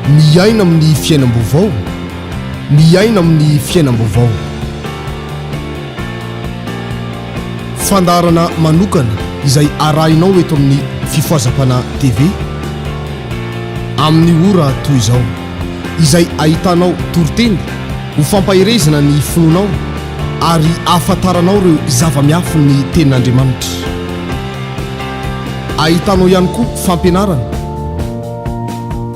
miaina amin'ny fiainam-baovao, miaina amin'ny fiainam-baovao. Fandarana manokana izay arahinao eto amin'ny fifoazapana TV amin'ny ora toy izao, izay ahitanao toriteny ho fampahirezana ny fononao ary ahafantaranao ireo zava-miafy ny tenin'Andriamanitra. Ahitanao ihany koa fampianarana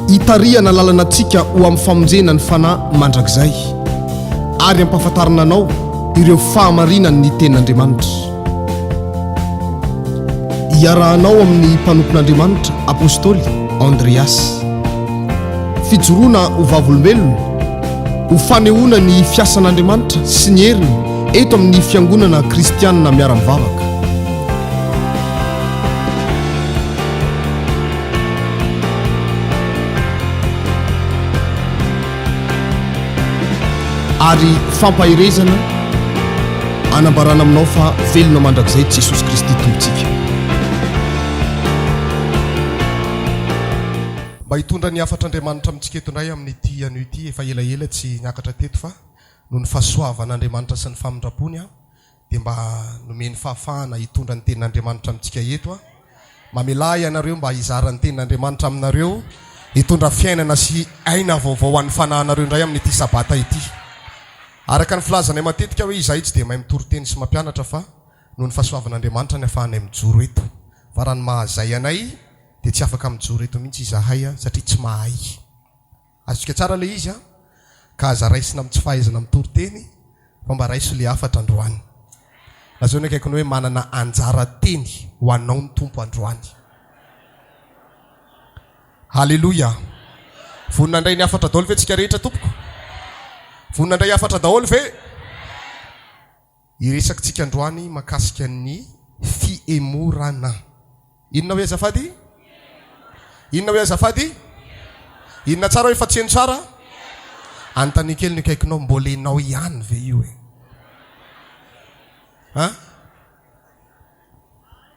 hitarihana lalanantsika ho amin'ny famonjena ny fanahy mandrakizay ary ampahafantarana anao ireo fahamarinany ny tenin'Andriamanitra. Iarahanao amin'ny mpanompon'Andriamanitra apôstôly Andreas. Fijoroana ho vavolombelona, ho fanehoana ny fiasan'Andriamanitra sy ny heriny eto amin'ny fiangonana kristianina miara-mivavaka. Ary fampahirezana anambarana aminao fa velona mandrakizay Jesosy Kristy tompontsika. Mba hitondra ny afatr'Andriamanitra amintsika eto indray amin'ity anio ity, efa elaela tsy niakatra teto fa noho ny fahasoavan'Andriamanitra sy ny famindrapony dia mba nomeny fahafahana hitondra ny tenin'Andriamanitra amintsika eto mamelay ianareo mba hizara ny tenin'Andriamanitra aminareo, hitondra fiainana sy aina vaovao an'ny fanahinareo indray amin'ity sabata ity. Araka ny filazanay matetika hoe izahay tsy dia mahay mitoriteny sy mampianatra fa noho ny fahasoavan'Andriamanitra ny ahafahanay mijoro eto. Fa raha ny mahazay anay dia tsy afaka mijoro eto mihitsy izahay satria tsy mahay. Azontsika tsara ilay izy ka aza raisina amin'ny tsy fahaizana mitoriteny fa mba raiso ilay afatra androany. Nazao ny akaikiny hoe manana anjara teny ho anao ny tompo androany. Halleluja. Vonina indray ny afatra daholo ve tsika rehetra tompoko? Vonina indray afatra daholo ve? Iresaka tsika androany makasika ny fiemorana. Inona hoe azafady? Inona hoe azafady? Inona tsara hoe fa tsy eno tsara? Anontany kely ny akaikinao, mbola enao ihany ve io e?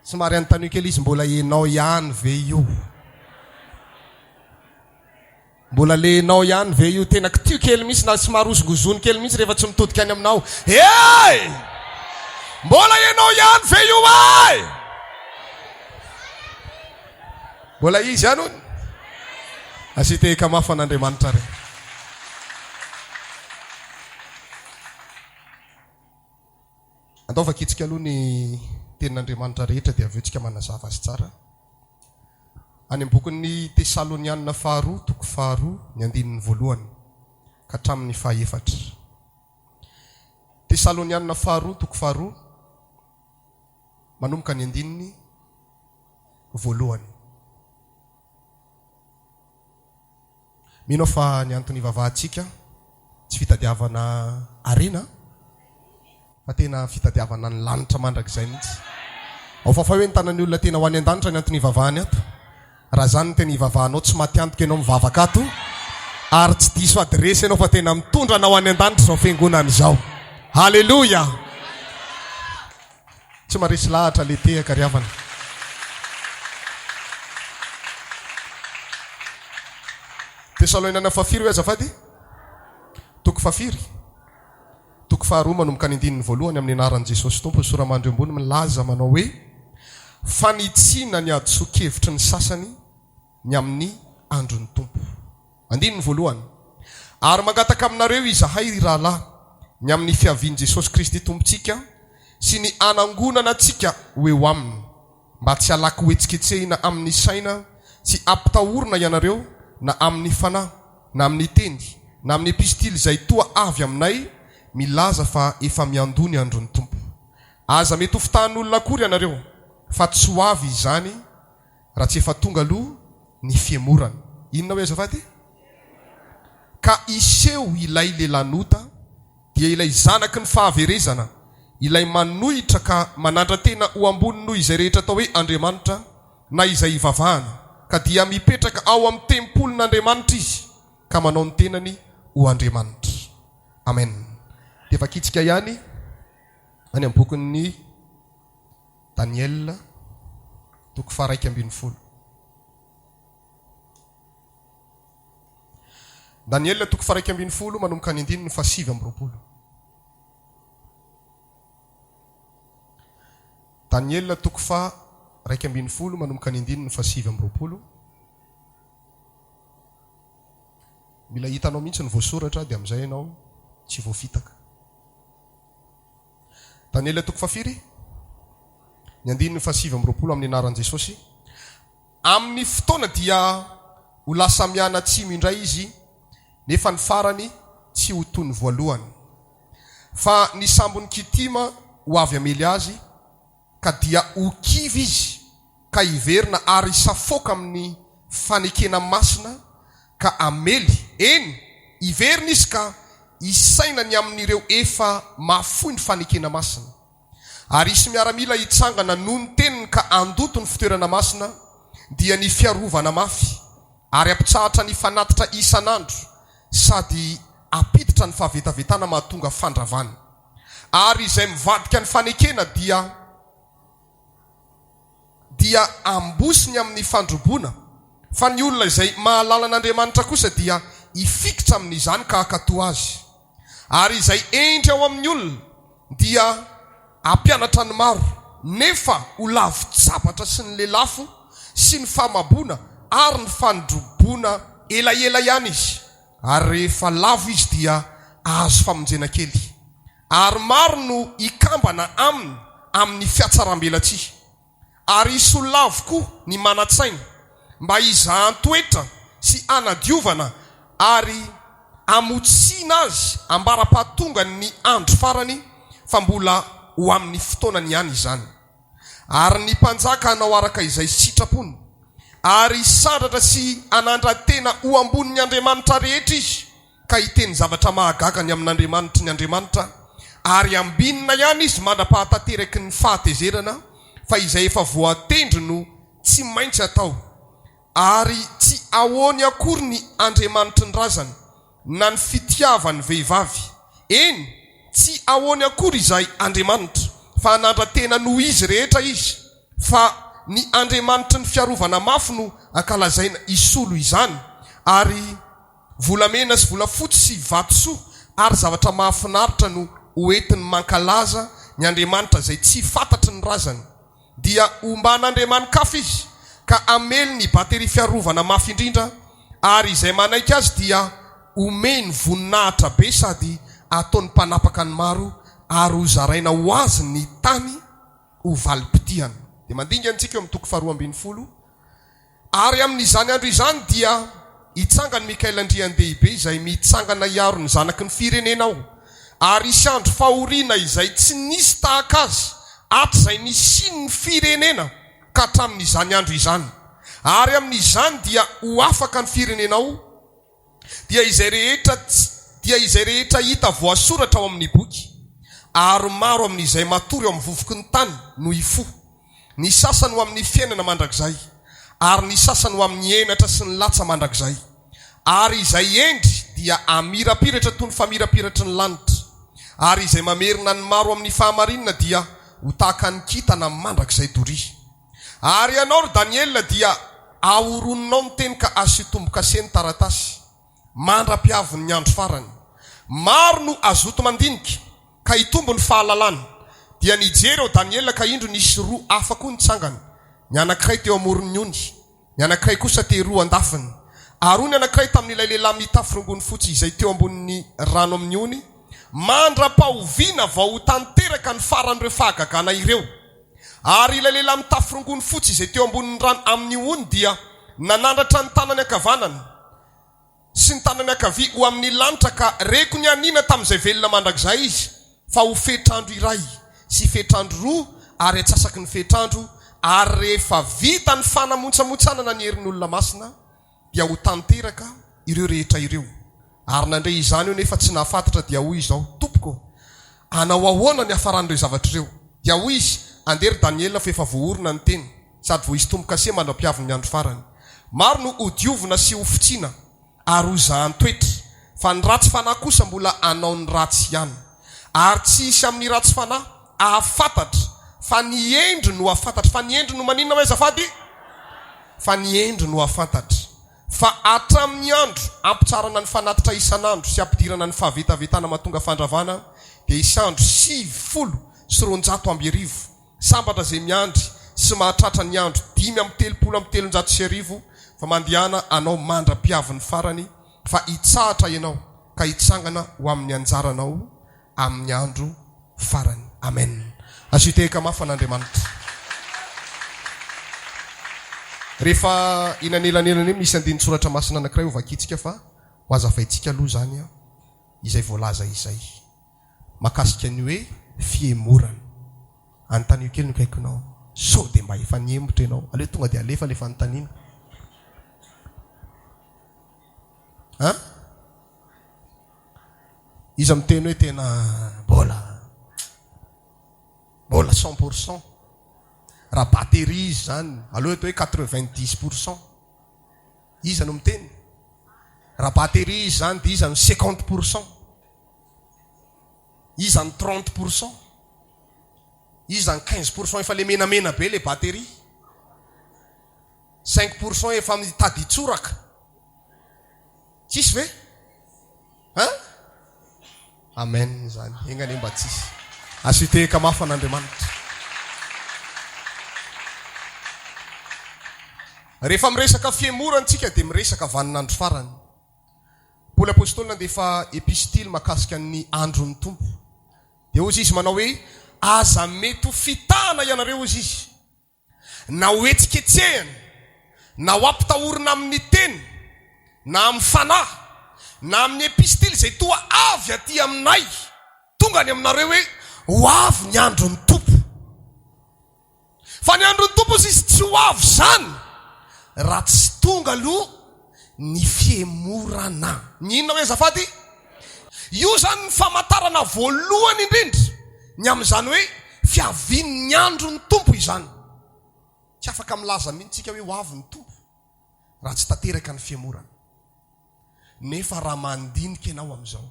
Somary anontany kely izy, mbola enao ihany ve io? Mbola lenao ihany ve io? Tena kitio kely misy na somary ozongozony kely misy rehefa tsy mitodika any aminao. Hey! Mbola enao ihany ve io ay? Mbola izy ihany hono. Asiteka mafy an'Andriamanitra re. Andao vakitsika aloha ny tenin'Andriamanitra rehetra dia avy eo tsika manazava azy tsara. Any am-bokin'ny Tesalonianina faharoa, toko faharoa, ny andinin'ny voalohany ka hatramin'ny fahaefatra. Tesalonianina faharoa, toko faharoa, manomboka ny andinin'ny voalohany. Mino fa ny antony vavahantsika tsy fitadiavana arena fa tena fitadiavana ny lanitra mandrakizay mihitsy. Ao fa hoe ny tanan'ny olona tena ho any an-danitra ny antony vavahany ato. Raha zany tena ivavahanao tsy matiantoka ianao mivavaka ato ary tsy diso adresy ianao fa tena mitondra anao any an-danitra zao fiangonana izao. Halleluja. Tsy maresy lahatra le tehaka ry havana. Tesalonianina fahafiry hoe azafady? Toko fahafiry, toko faharoa manomboka ny andinin'ny voalohany amin'ny anaran'i Jesosy Tompo. Soramandry ambony milaza manao hoe fanitsina ny adso-kevitry ny sasany ny amin'ny andron'ny Tompo. Andinin'ny voalohany. Ary mangataka aminareo izahay ry rahalahy ny amin'ny fiavian'i Jesosy Kristy tompontsika sy ny anangonana antsika ho eo aminy, mba tsy halaky ho etsiketsehina amin'ny saina sy ampitahorina ianareo na amin'ny fanahy na amin'ny teny na amin'ny epistily izay toa avy aminay, milaza fa efa miandony andron'ny Tompo. Aza mety ho fitahan'olona akory ianareo fa tsy ho avy izany raha tsy efa tonga aloha ny fiemorana. Inona hoe azafady? Ka iseho ilay lelanota dia ilay zanaky ny fahaverezana, ilay manohitra ka manandra-tena ho ambony noho izay rehetra atao hoe Andriamanitra na izay ivavahana, ka dia mipetraka ao amin'ny tempolon'Andriamanitra izy ka manao ny tenany ho Andriamanitra. Amen. Dia vakitsika ihany any amin'ny bokin'ny Daniel, toko faha 1:12. Daniel toko fa 1:20 manomboka ny 9 fa 7:20. Daniel toko fa 1:20 manomboka ny 9 fa 7:20. Mila hitanao mihitsy ny voasoratra dia amin'izay ianao tsy voafitaka. Daniel toko fa 4 ny 9 fa 7:20 amin'ny anaran'i Jesosy. Amin'ny fotoana dia ho lasa miana tsimy indray izy, nefa ny farany tsy ho toy ny voalohany. Fa ny sambony kitima ho avy amely azy, ka dia ho kivy izy, ka hiverina ary safoka amin'ny fanekena masina, ka amely, eny, hiverina izy ka isaina ny amin'ireo efa mafoy ny fanekena masina. Ary isy miaramila hitsangana noho ny teniny ka andoto ny fitoerana masina, dia ny fiarovana mafy, ary ampitsahatra ny fanatitra isan'andro, sady apiditra ny fahavetavetana mahatonga fandravana. Ary izay mivadika ny fanekena dia ambosiny amin'ny fandrobona, fa ny olona izay mahalala an'Andriamanitra kosa dia hifikitra amin'izany ka hakatoa azy. Ary izay endry ao amin'ny olona dia ampianatra ny maro, nefa ho lavo-tsapatra sy ny lelafo sy ny famabona ary ny fandrobona elaela ihany izy. Ary rehefa lavo izy dia ahazo famonjena kely. Ary maro no ikambana aminy amin'ny fiatsaram-belatsia. Ary isy olona avokoa ny manatsaina mba hizahan-toetra sy anadiovana ary amotsiana azy ambara-pahatonga ny andro farany, fa mbola ho amin'ny fotoanany ihany izany. Ary ny mpanjaka hanao araka izay sitrapony, ary sandratra sy anandra-tena ho ambonin'ny Andriamanitra rehetra izy, ka hiteny zavatra mahagaga ny amin'Andriamanitra ny Andriamanitra, ary ambinina ihany izy mandra-pahatateraky ny fahatezerana, fa izay efa voatendry no tsy maintsy atao. Ary tsy ahoany akory ny Andriamanitra ny razany na ny fitiavany vehivavy. Eny, tsy ahoany akory izay Andriamanitra, fa anandra-tena noho izy rehetra izy, fa ny Andriamanitra ny fiarovana mafy no ankalazaina isolo izany. Ary volamena sy volafotsy sy vatosoa ary zavatra mahafinaritra no hoentiny mankalaza ny Andriamanitra zay tsy fantatry ny razany. Dia omban'Andriamanikafa izy, ka amely ny bateri fiarovana mafy indrindra, ary izay manaiky azy dia omeny voninahitra be, sady ataony mpanapaka ny maro, ary ho zaraina ho azy ny tany ho valim-pitiany. Dia mandinga antsika eo amin'ny toko 2:20. Ary amin'izany andro izany dia hitsangany Mikael Andrian-dehibe izay mitsangana hiaro ny zanaky ny firenena ao. Ary isy andro fahoriana izay tsy nisy tahaka azy ato izay nisiny ny firenena ka hatramin'izany andro izany. Ary amin'izany dia ho afaka ny firenena ao, dia izay rehetra hita voasoratra ao amin'ny boky. Ary maro amin'izay matory ao amin'ny vovoky ny tany no hifo. Ny sasany ho amin'ny fiainana mandrakizay, ary ny sasany ho amin'ny enatra sy ny latsa mandrakizay. Ary izay endry dia amirapiratra toy ny famirapiratry ny lanitra. Ary izay mamerina ny maro amin'ny fahamarinana dia ho tahaka ny kitana mandrakizay dory. Ary ianao Daniel dia ahoroninao ny teny ka asitomboka seny taratasy, mandra-piaviny ny andro farany. Maro no azoto mandinika ka hitombo ny fahalalana. Dia nijery eo Daniel ka indro nisy roa hafa koa nitsangana. Ny anankiray teo amoron'ny ony, ny anankiray kosa teroa andafiny. Ary ny anankiray tamin'ilay lehilahy mitafy rongony fotsy izay teo ambonin'ny rano amin'ny ony, mandra-pahoviana vao ho tanteraka ny faran'ireo fahagagana ireo. Ary ilay lehilahy mitafy rongony fotsy izay teo ambonin'ny rano amin'ny ony dia nanandratra ny tanany ankavanany sy ny tanany ankavia ho amin'ny lanitra, ka reko ny anina tamin'izay velona mandrakizay izy, fa ho fetrandro iray sy fetrandro roa, ary atsasaky ny fetrandro. Ary rehefa vita ny fanamontsamontsanana ny herin'olona masina, dia ho tanteraka ireo rehetra ireo. Ary nandray izany io nefa tsy nahafantatra, dia hoy izao, tompoko, anao ahoana ny hafaran'ireo zavatra ireo? Dia hoy izy, andery Daniel fa efa voaorina ny teny, sady voa hisy tombo-kase mandra-piaviny ny andro farany. Maro no hodiovina sy ho fitsiana, ary ho zahan-toetra, fa ny ratsy fanahy kosa mbola anao ny ratsy ihany. Ary tsy isy amin'ny ratsy fanahy ahafantatra, fa ny endry no ahafantatra. Fa ny endry no maninona hoe zafady? Fa ny endry no ahafantatra, fa atramin'ny andro ampitsarana ny fanatitra isan'andro sy ampidirana ny fahavitavitana mahatonga fandravana dia isandro 700 sambatra zay miandry sy mahatratra ny andro 5 fa mandihana anao mandra-piavin'ny farany fa hitsahatra ianao ka hitsangana ho amin'ny anjaranao amin'ny andro farany. Amen. Asiteka mafan'Andriamanitra. Rehefa inanelanelana misy andinin-tsoratra masina anankiray ho vakitsika fa ho azafaitsika aloha zany izay voalaza izay makasika ny hoe fiemorana. Anontaniako kely no kaikinao so dia mba efa niemotra ianao aleo tonga dia alefa le fanontaniana. Izy miteny hoe tena mbola 100%. Raha batterie izy zany aloha hoe 90%. Izy no miteny. Raha batterie izy zany dia izy no 50%. Izy no 30%. Izy no 15% efa le menamena be le batterie. 5% efa mitady tsoraka. Tsisy ve? Amen zany. Engany mba tsisy. Asiteka mafan'Andriamanitra. Rehefa miresaka fiemorantsika dia miresaka vaninandro farany. Paoly apôstôly nandefa epistily makasika ny andron'ny tompo. Dia ozy izy manao hoe aza mety ho fitahana ianareo ozy izy. Na hoetsiketsehana, na ho ampitahorina amin'ny teny, na amin'ny fanahy, na amin'ny epistily zay toa avy aty aminay, tonga ny aminareo hoe ho avy ny andron'ny tompo. Fa ny andron'ny tompo ozy izy tsy ho avy zany raha tsy tonga aloha ny fiemorana. Ny inona hoe azafady? Io zany ny famantarana voalohany indrindra ny amin'izany hoe fiavian'ny andron'ny tompo izany. Tsy afaka milaza mihitsika hoe ho avy ny tompo raha tsy tanteraka ny fiemorana. Nefa raha mandinika ianao amin'izao,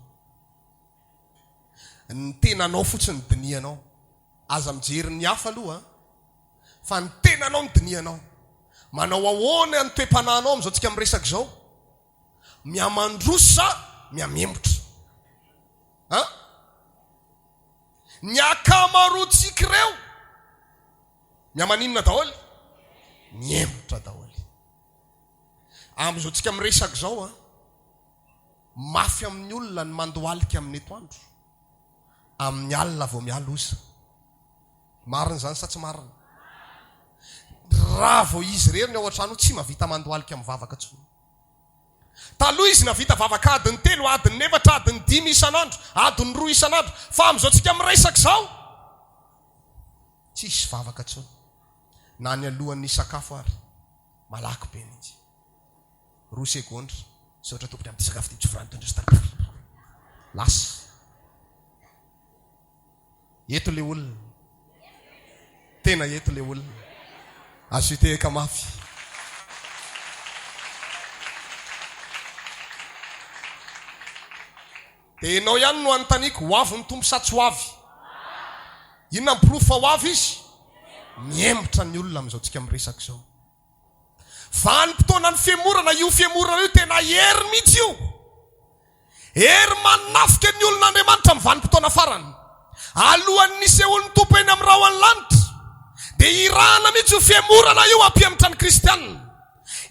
ny tenanao fotsiny dinianao. Aza mijery ny hafa aloha fa ny tenanao ny dinianao. Manao ahoana ny toe-panahinao amin'izao tsika miresaka izao? Miamandroso sa miamemotra? Ny akamaroantsika ireo miamaninona daholy? Miemotra daholy. Amin'izao tsika miresaka izao mafy amin'ny olona ny mandohalika amin'ny etoandro. Amin'ny alina vao miala osa. Marina zany sa tsy marina? Raha vao izy rery ny ao an-trano tsy mahavita mandohalika amin'ny vavaka tsony. Taloha izy navita vavaka adiny 3, adiny 4, adiny 5 isan'andro, adiny 2 isan'andro. Fa amin'izao tsika miresaka izao tsisy vavaka tsony. Na ny alohan'ny sakafo ary malaky be mihitsy. 2 sekondra sy ohatra tompony amin'ny sakafo ty tsofrany tondrosy lasa. Eto le olona. Tena eto le olona. Asiteka mafy. Dia ianao ihany no anontaniako, ho avy ny tompo sa tsy ho avy? Inona ny proof fa ho avy izy? Miemotra ny olona amin'izao tsika miresaka izao. Vanim-potoana ny fiemorana, io fiemorana io tena hery mihitsy io. Hery manafika ny olon'Andriamanitra amin'ny vanim-potoana farany. Alohan'ny sehoan'ny tompo eny amin'ny rahona lanitra. Dia irahana mihitsy io fiemorana io ampiamotra ny kristianina.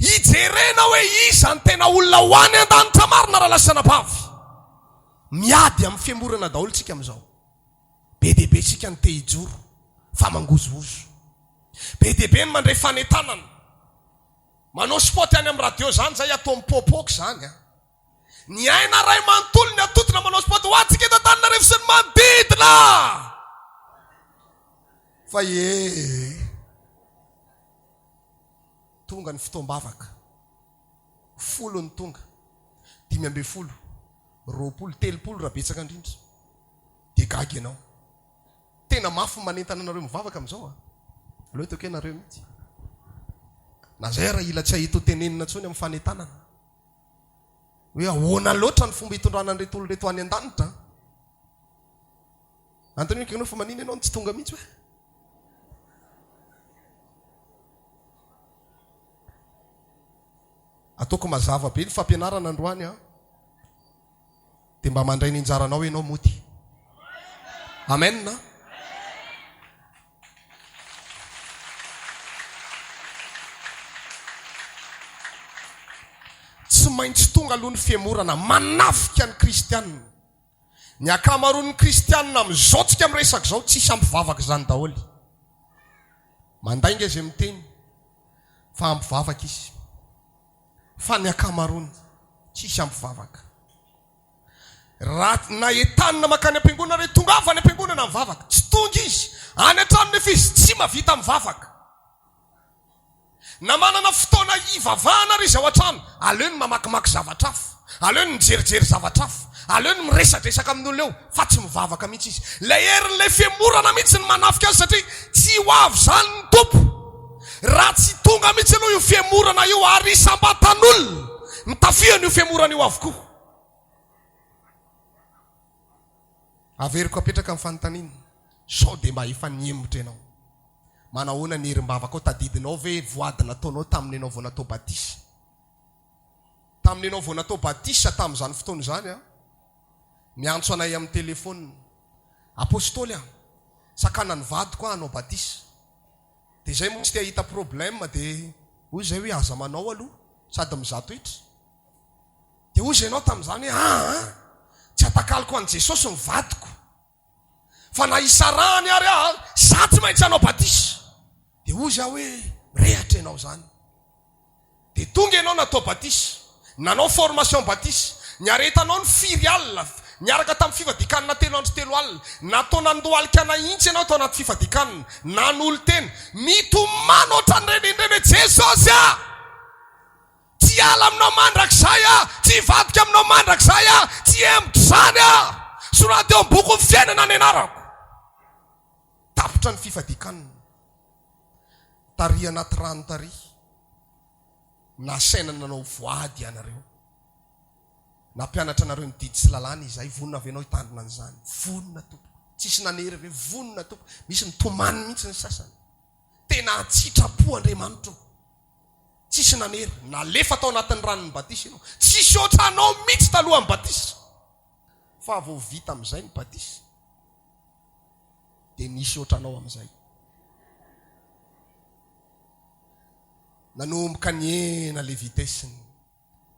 Hijerena hoe iza ny tena olona ho any an-danitra marina raha lasana bavy. Miady amin'ny fiemorana daholo tsika amin'izao. Be dia be tsika ny te hijoro fa mangozogozo. Be dia be ny mandray fanentanana. Manao sport any amin'ny radio zany zay atao mipopoko zany. Ny aina ray manontolo ny atotona manao sport ho atsika eto Antananarivo sy ny manodidina. Fa tonga ny fotoam-bavaka. 10 ny tonga. 5 20 30 raha betsaka indrindra. Dia gaga ianao. Tena mafy manentana anareo mivavaka amin'izao. Aleo toko ianareo mihitsy. Na zay raha ila tsy ahita tenenina tsony amin'ny fanentanana. Hoe ahoana loatra ny fomba hitondrana an'ireto olona reto any an-danitra. Antony hoe fa manina ianao tsy tonga mihitsy hoe? ataoko mazava be ny fampianarana androany a dia mba mandray ny anjaranao ianao moty. Amen na? Tsy maintsy tonga aloha ny fiemorana manafika ny kristianina. Ny akamaroan'ny kristianina amin'izao tsika miresaka izao tsisy ampivavaka izany daholo. Mandainga izy miteny fa ampivavaka izy. Fa ny akamaroany tsisy ampivavaka. Raha na entanina makany am-piangonana re tonga avy any am-piangonana mivavaka. Tsy tonga izy. Any an-trano nefa izy tsy mavita mivavaka. Na manana fotoana ivavahana ry izy ao an-trano, aleo ny mamakimaky zavatra hafa, aleo ny mijerijery zavatra hafa, aleo ny miresadresaka amin'olona eo, fa tsy mivavaka mihitsy izy. Ilay herin'ilay fiemorana mihitsy ny manafika azy satria tsy ho avy zany ny tompo. Raha tsy tonga mihitsy aloha io fiemorana io ary isam-batan'olona, mitafiana io fiemorana io avokoa. Averiko apetraka amin'ny fanontaniana, sao dia mba efa niemotra ianao. Manahoana ny herim-bavaka ao tadidinao ve voady nataonao tamin'ny ianao vao natao batisa? Tamin'ny ianao vao natao batisa tamin'izany fotoana izany a, miantso anay amin'ny telefona, apôstôly a, sakana ny vadiko a anao batisa. Dia izay moa tsy te hahita problème dia hoy izay hoe aza manao aloha sady mizato hitra. Dia hoy izay ianao tamin'izany hoe tsy atakaliko an'i Jesosy ny vadiko, fa na isarahany ary za tsy maintsy anao batisa. Dia hoy za hoe mirehatra ianao zany. Dia tonga ianao natao batisa, nanao formation batisa, niaretanao ny firy alina, niaraka tamin'ny fifadikanina 3 andro 3 alina, natao nandohalika anahitsy ianao tao anaty fifadikanina, nanolo teny, mitomano ohatran'ireny indreny Jesosy a, tsy ala aminao mandrakizay a, tsy vadika aminao mandrakizay a, tsy embitra zany a, sorady eo am-boko ny fiainana ny anarako. Tapitra ny fifadikanina, tari anaty rano tari, nasaina nanao voady ianareo, nampianatra anareo ny didy sy lalàna izay, vonina avy ianao hitandrina an'izany. Vonina tompo, tsisy nanery ve vonina tompo, misy mitomany mihitsy ny sasany, tena tsitrapo Andriamanitra, tsisy nanery, nalefa tao anatin'ny ranon'ny batisa ianao, tsisy oatra anao mihitsy talohan'ny batisa, fa vao vita amin'izay ny batisa dia nisy oatra anao amin'izay. Nanomboka niena le vitesiny,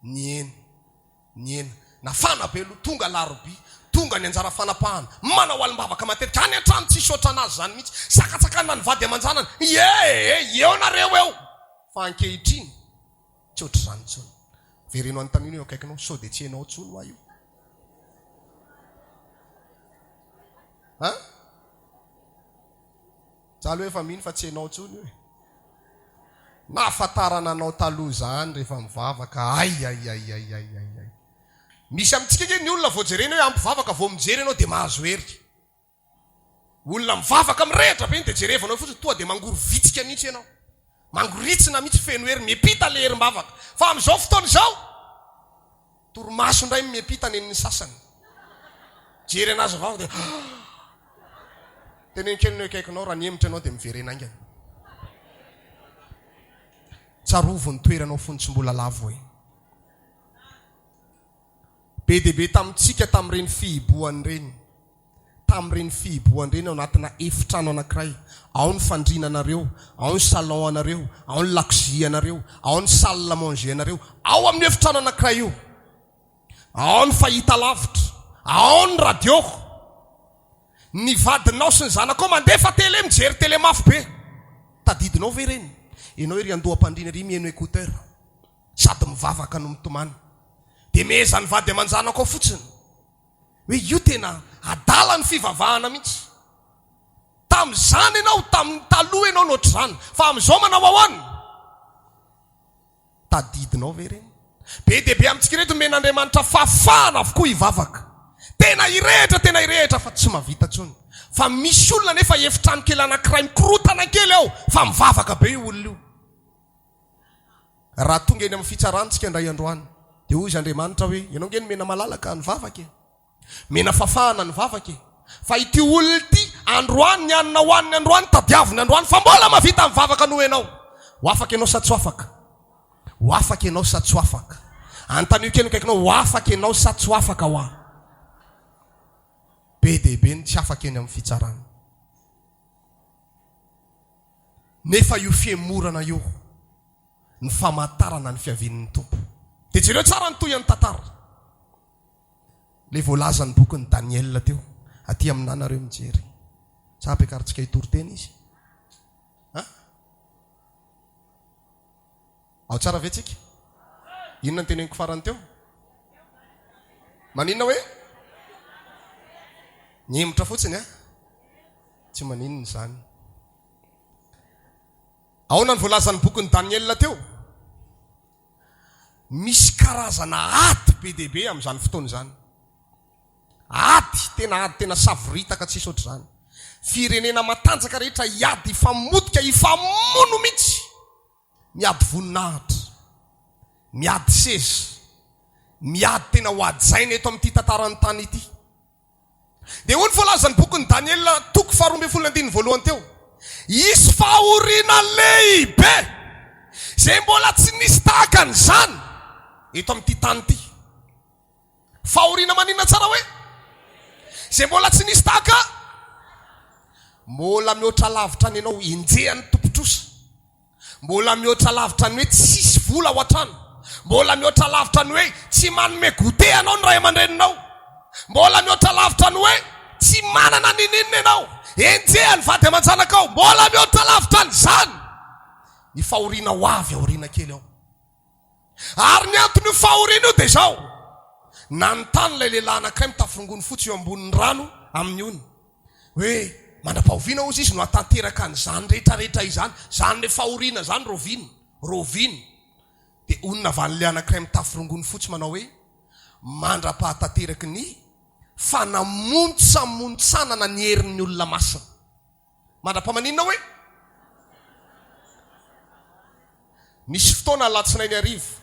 niena, nafana be aloha, tonga laroby, tonga ny anjara fanapahana, manao alim-bavaka matetika, any an-trano tsisy oatra anazy zany mihitsy, sakatsakana ny vady aman-janany, eo nareo eo, fa ankehitriny tsy oatra zany tsony. Verenao antanina eo akaikinao, sao dia tsy hainao tsony hoa io. Jalo efa mino fa tsy hainao tsony io. Nafatarana anao taloha zany rehefa mivavaka, ay. Misy amintsika ke ny olona vao jerena hoe ampivavaka, vao mijery ianao dia mahazo hery. Olona mivavaka mirehatra be dia jerevanao fotsiny, toa dia mangory vitsika mihitsy ianao, mangoritsina mihitsy feno hery, miepita le herim-bavaka. Fa amin'izao fotoana izao, torimaso indray miepita nen'ny sasany, jery anazy vavaka dia tenenkenino akaikinao, raha niemotra ianao dia miverena aingana. Tsarovo ny toeranao fontsy-mbola lavo e. Be dia be tamintsika tamin'ireny fihiboany reny, tamin'ireny fihiboany reny ao anatina efitrano anankiray, ao ny fandriana anareo, ao ny salon anareo, ao ny lakozia anareo, ao ny salle à manger anareo, ao amin'ny efitrano anankiray io, ao ny fahita lavitra, ao ny radio, ny vadinao sy ny zanakao mandefa tele, mijery tele mafy be. Tadidinao ve reny? Ianao ery andoham-pandriana ery mihaino écouteur, sady mivavaka no mitomany, dia meza ny vady aman-janako ao fotsiny hoe io tena adala ny fivavahana mihitsy. Tamin'izany ianao, tamin'ny taloha ianao noatra zany, fa amin'izao manao ahoany? Tadidinao ve reny? Be dia be amintsika reto men'Andriamanitra fafana avokoa hivavaka, tena hirehitra fa tsy mavita tsony. Fa misy olona nefa efitrano kely anankiray mikorotana kely ao, fa mivavaka be io olona io. Raha tonga eny amin'ny fitsarantsika indray androany, dia hoy izy Andriamanitra hoe ianao nge ny mena malalaka ny vavaka, mena fafahana ny vavaka, fa ity olona ity androany ny anina hoaniny androany, tadiaviny androany, fa mbola mavita mivavaka noho ianao. Ho afaka ianao sa tsy ho afaka? ho afaka ianao sa tsy ho afaka. Anontaniako kely kaikinao, ho afaka ianao sa tsy ho afaka ho aho? Be dehibe ny tsy afaka eny amin'ny fitsarana. Nefa io fiemorana io ny famantarana ny fiavin'ny tompo. Dia jereo tsara ny toy ny tantara. Le voalaza ny bokin'ny Daniel teo. Aty aminanareo mijery. Sa ampiakarintsika hitory-teny izy. Ao tsara ve tsika? Inona ny teneniko farany teo? Maninona hoe? Nyemotra fotsiny tsy maninona izany. Ahoana ny voalaza ny bokin'ny Daniel teo? Misy karazana aty be dehibe amin'izany fotoana izany. Aty tena savoritaka tsisy ohatr' izany. Firenena matanjaka rehetra hiady ifamodika, ifamono mihitsy. Miady voninahitra, miady seza, miady tena ho ajaina eto amin'ity tantarany tany ity. Dia hoy ny voalaza ny bokin'ny Daniel toko 12:1 teo. Isy fahoriana lehibe izay mbola tsy nisy tahaka an'izany eto amin'ity tany ity. Fahoriana maninona tsara hoe? Izay mbola tsy nisy tahaka. Mbola mihoatra lavitra ny ianao injehan'ny tompotrosa. Mbola mihoatra lavitra ny hoe tsisy vola ao an-trano. Mbola mihoatra lavitra ny hoe tsy manome gote anao ny ray aman-dreninao. Mbola mihoatra lavitra ny hoe tsy manana ninina ianao. Enjehany vady aman-janakao. Mbola mihoatra lavitra n'izany. Ny fahoriana ho avy aoriana kely ao. Ary ny antony fahoriana io dia izao. Nanontany ilay lehilahy anankiray mitafirongony fotsy eo ambonin'ny rano amin'ny ony. Hoe manam-pahoviana ozy izy no hatanteraka an'izany rehetrarehetra izany. Zany le fahoriana zany roviny. Dia onona van'ilay anankiray mitafirongony fotsy manao hoe mandra-pahatanteraka ny fanamontsamontsanana ny herin'ny olona masina. Mandra-pamaninona hoe? Nisy fotoana alatsinainy arivo.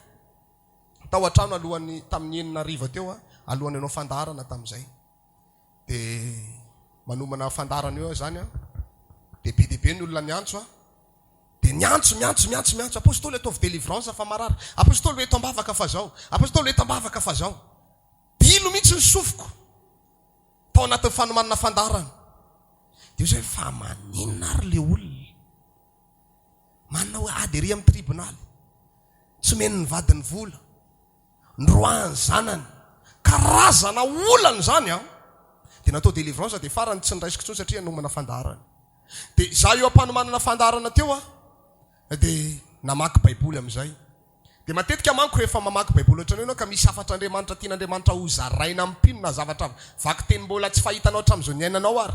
Tao an-trano alohan'ny tamin'ny enina arivo teo alohan'ny anao fandarana tamin'izay. Dia manomana fandarana eo zany dia be dehibe ny olona miantso dia miantso apôstôly ataovy délivrance fa marary, apôstôly eto ambavaka fa zao, apôstôly eto ambavaka fa zao. Dilo mihitsy ny sofiko tao anatin'ny fanomanana fandarana. Dia zay fa maninona ary le olona manana hoe adery amin'ny tribonaly, tsy meny ny vadiny vola, ndroany zanany, karazana olana zany dia natao délivrance. Dia farany tsy niraisiko tsony satria nomana fandarana. Dia za eo ampanomanana fandarana teo dia namaky baiboly amin'izay. Dia matetika manko rehefa mamaky baiboly ohatrany ianao ka misy afatr'Andriamanitra tian'Andriamanitra ho zaraina mpinona zavatra vaky teny mbola tsy fahitanao hatramin'izao ny ainanao ary.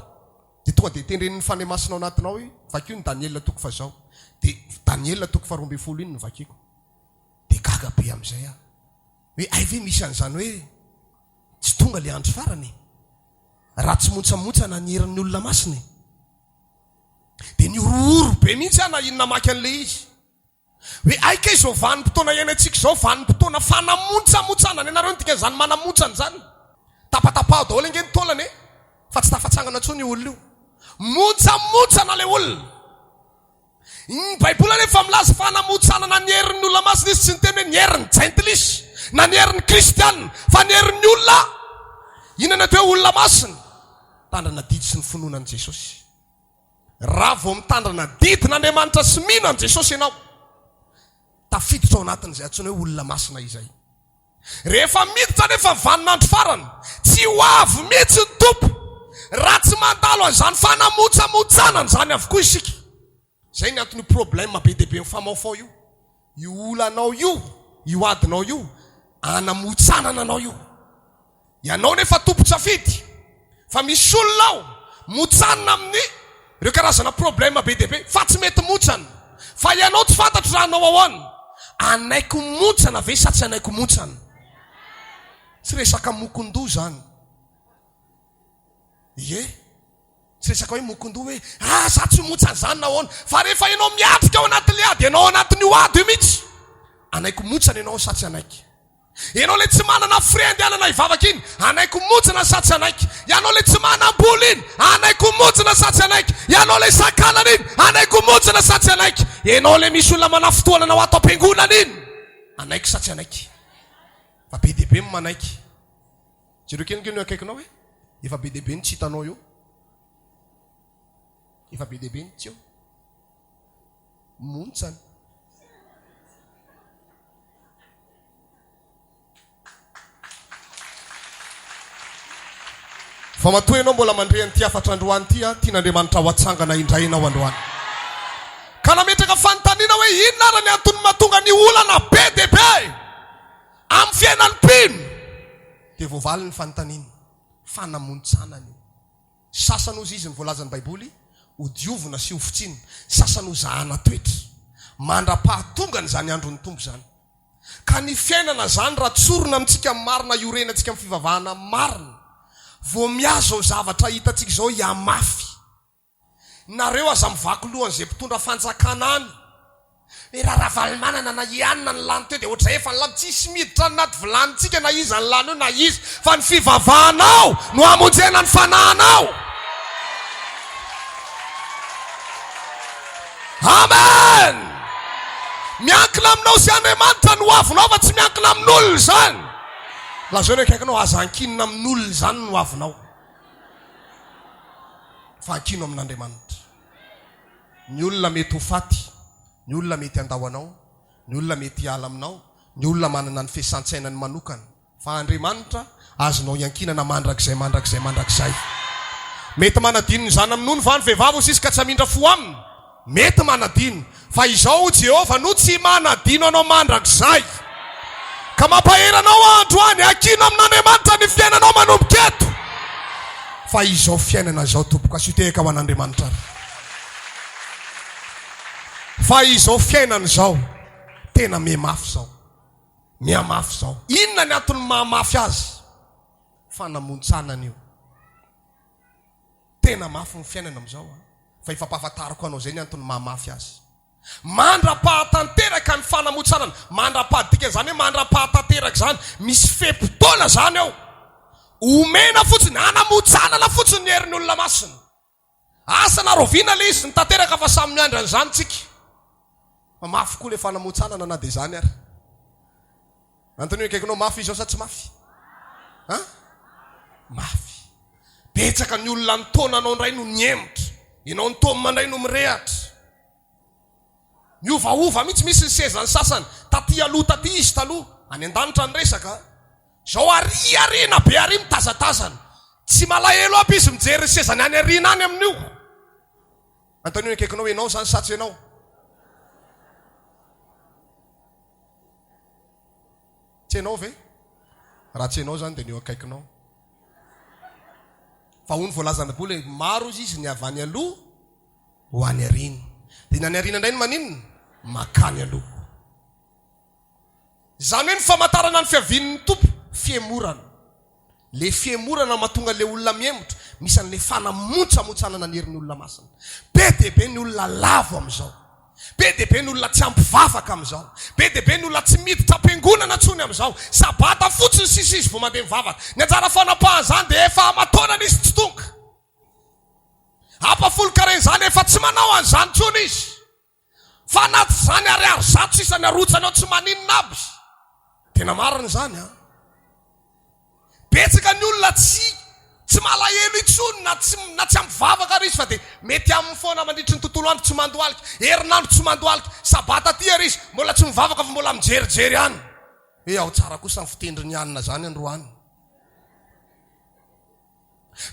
Dia tonga dia tendrenin'ny fandremasinao anatinao vakio ny Daniel toko fa zao. Dia Daniel toko 12 iny ny vakiko. Dia gaga be amin'izay hoe ay ve misy an'izany hoe tsy tonga le andro farany, raha tsy montsamontsana ny herin'ny olona masina. Dia niorooro be mihitsy na inona maky an'le izy hoe aika izao vanim-potoana iainantsika izao, vanim-potoana fanamontsamontsana. Ny anareo ntika zany manamontsana zany. Tapatapaho daholo ange ny taolany fa tsy tafatsangana intsony io olona io. Montsamontsana le olona. Ny baiboly rehefa milaza fanamontsanana ny herin'ny olona masina izy tsy ny teny hoe ny herin'ny jentilisy na ny herin'ny kristianina fa ny herin'ny olona. Inona hoe olona masina? Tandrana didy sy ny finoanan' Jesosy. Raha vao mitandrana didin'Andriamanitra sy mino an' Jesosy ianao, tafiditra ao anatin'izay antsoina hoe olona masina izay. Rehefa miditra nefa vaninandro farany, tsy ho avy mihitsy ny tompo raha tsy mandalo an'izany fanamontsamontsanana zany avokoa isika. Zay ny antony problème be dehibe ny famaofao io. Io olanao io, io adinao io, anamotsanana anao io. Ianao nefa tompo safidy, fa misy olona ao motsanana amin'ny ireo karazana problème be dehibe fa tsy mety motsana. Fa ianao tsy fantatro raha anao ahoana. Anaiko motsana ve sa tsy anaiko motsana? Tsy resaka mokondoha zany. Tsy resaka hoe mokondoha hoe za tsy motsana zany na ahoana. Fa rehefa ianao miatrika ao anatin'le ady, ianao anatin'io ady io mihitsy, anaiko motsana ianao sa tsy anaiky? Ianao le tsy manana fre andehanana hivavaka iny, anaiko motsana sa tsy anaiky? Ianao le tsy manam-bola iny, anaiko motsana sa tsy anaiky? Ianao le sakanana iny, anaiko motsana sa tsy anaiky? Ianao le misy olona mana fotoana nao ato am-piangonana iny, anaiky sa tsy anaiky fa be dehibe manaiky jereo kenikeny eo akaikinao hoe efa be dehibe ny tsy hitanao eo efa be dehibe ny tsy eo montsany fa matoa ianao mbola mandreany ty afatra androany ty a tian'Andriamanitra ho atsangana indrainao androany ka nametraka fanontaniana hoe inona ara ny antony mahatonga ny olana be dehibe amin'ny fiainany mpino dia voavaly ny fanontaniana fanamontsanany sasany ozy izy ny voalazan'ny baiboly ho diovina sy ho fitsiny sasany ho zahana toetra mandra-pahatongany zany androny tombo zany ka ny fiainana zany raha tsorona amintsika marina iorena antsika amin'ny fivavahana marina vo miazo ao zavatra hitatsika izao iamafy nareo aza mivaky lohan'izay mpitondra fanjakana any hoe raha valimanana na ianina ny lany teo dia ohatray efa ny lany tsisy miditra anaty vilanitsika na iza ny lany eo na izy fa ny fivavahanao no amonjena ny fanahinao amen miankina aminao sy Andriamanitra no avinao fa tsy miankina amin'olona zany lazao ny akaikinao aza ankinina amin'olona zany no avinao fa ankino amin'Andriamanitra ny olona mety ho faty ny olona mety andao anao ny olona mety hiala aminao ny olona manana ny fiasantsainany manokana fa Andriamanitra azonao iankinana mandrakizay mety manadino ny zany amin'ony fa ny vehivavy ho sisy ka tsy hamindra fo aminy mety manadino fa izao Jehova no tsy manadino anao mandrakizay ka mampaheranao androany ankino amin'Andriamanitra ny fiainanao manomboka eto fa izao fiainana zao tompoko asitehaka ho an'Andriamanitra fa izao fiainana zao tena miamafy zao miamafy zao inona ny antony mahamafy azy fanamontsanana io tena mafy ny fiainana am'izao fa ifampahafantariko anao zay ny antony mahamafy azy mandra-pahatanteraka ny fanamontsanana mandra-pahadika zany hoe mandra-pahatanteraka zany misy fepotona zany ao omena fotsiny anamontsanana fotsiny ny herin'ny olona masina asana roviana le izy ny tanteraka fa samy miandra n'izany tsika fa mafy koa le fanamontsanana na dia zany ary antony hoe akaikinao mafy izao sa tsy mafy mafy betsaka ny olona ny taona anao ndray no niemotra ianao ny taona mandray no mirehatra miovaova mihitsy misy ny sezany sasany taty aloha taty izy taloha any an-danitra ny resaka zao ariarina be ary mitazatazana tsy malahelo aby izy mijery sezany any arina any amin'io antony hoe akaikinao ianao zany satsy ianao tsy ianao ve raha tsy ianao zany dia neo akaikinao fa ho ny voalazana boly maro izy ny avany aloha ho any arina dia nany arina indray ny maninona makany aloha zany hoe ny famantarana ny fiavin'ny tompo fiemorana le fiemorana mahatonga le olona miemotra misy an'le fanamontsamotsanana ny herin'ny olona masina be dehibe ny olona lavo am'izao be dehibe ny olona tsy ampivavaka am'izao be dehibe ny olona tsy miditra am-piangonana ntsony am'izao sabata fotsiny sisy izy vo mandeha mivavaka ny anjara fanapahan zany dia efa amatonana izy tsy tonga apafolo karen zany efa tsy manao an'izany ntsony izy fa anaty zany ariary zato sisany arotsany ao tsy maninona aby tena marina zany betsaka ny olona tsy malahelo itsony na tsy amivavaka ary izy fa dia mety amin'ny foana mandritry ny tontolo andro tsy mandohalika herinandro tsy mandohalika sabata ty ary izy mbola tsy mivavaka fa mbola mijerijery any hoe ao tsara kosa ny fitendry ny anina zany androany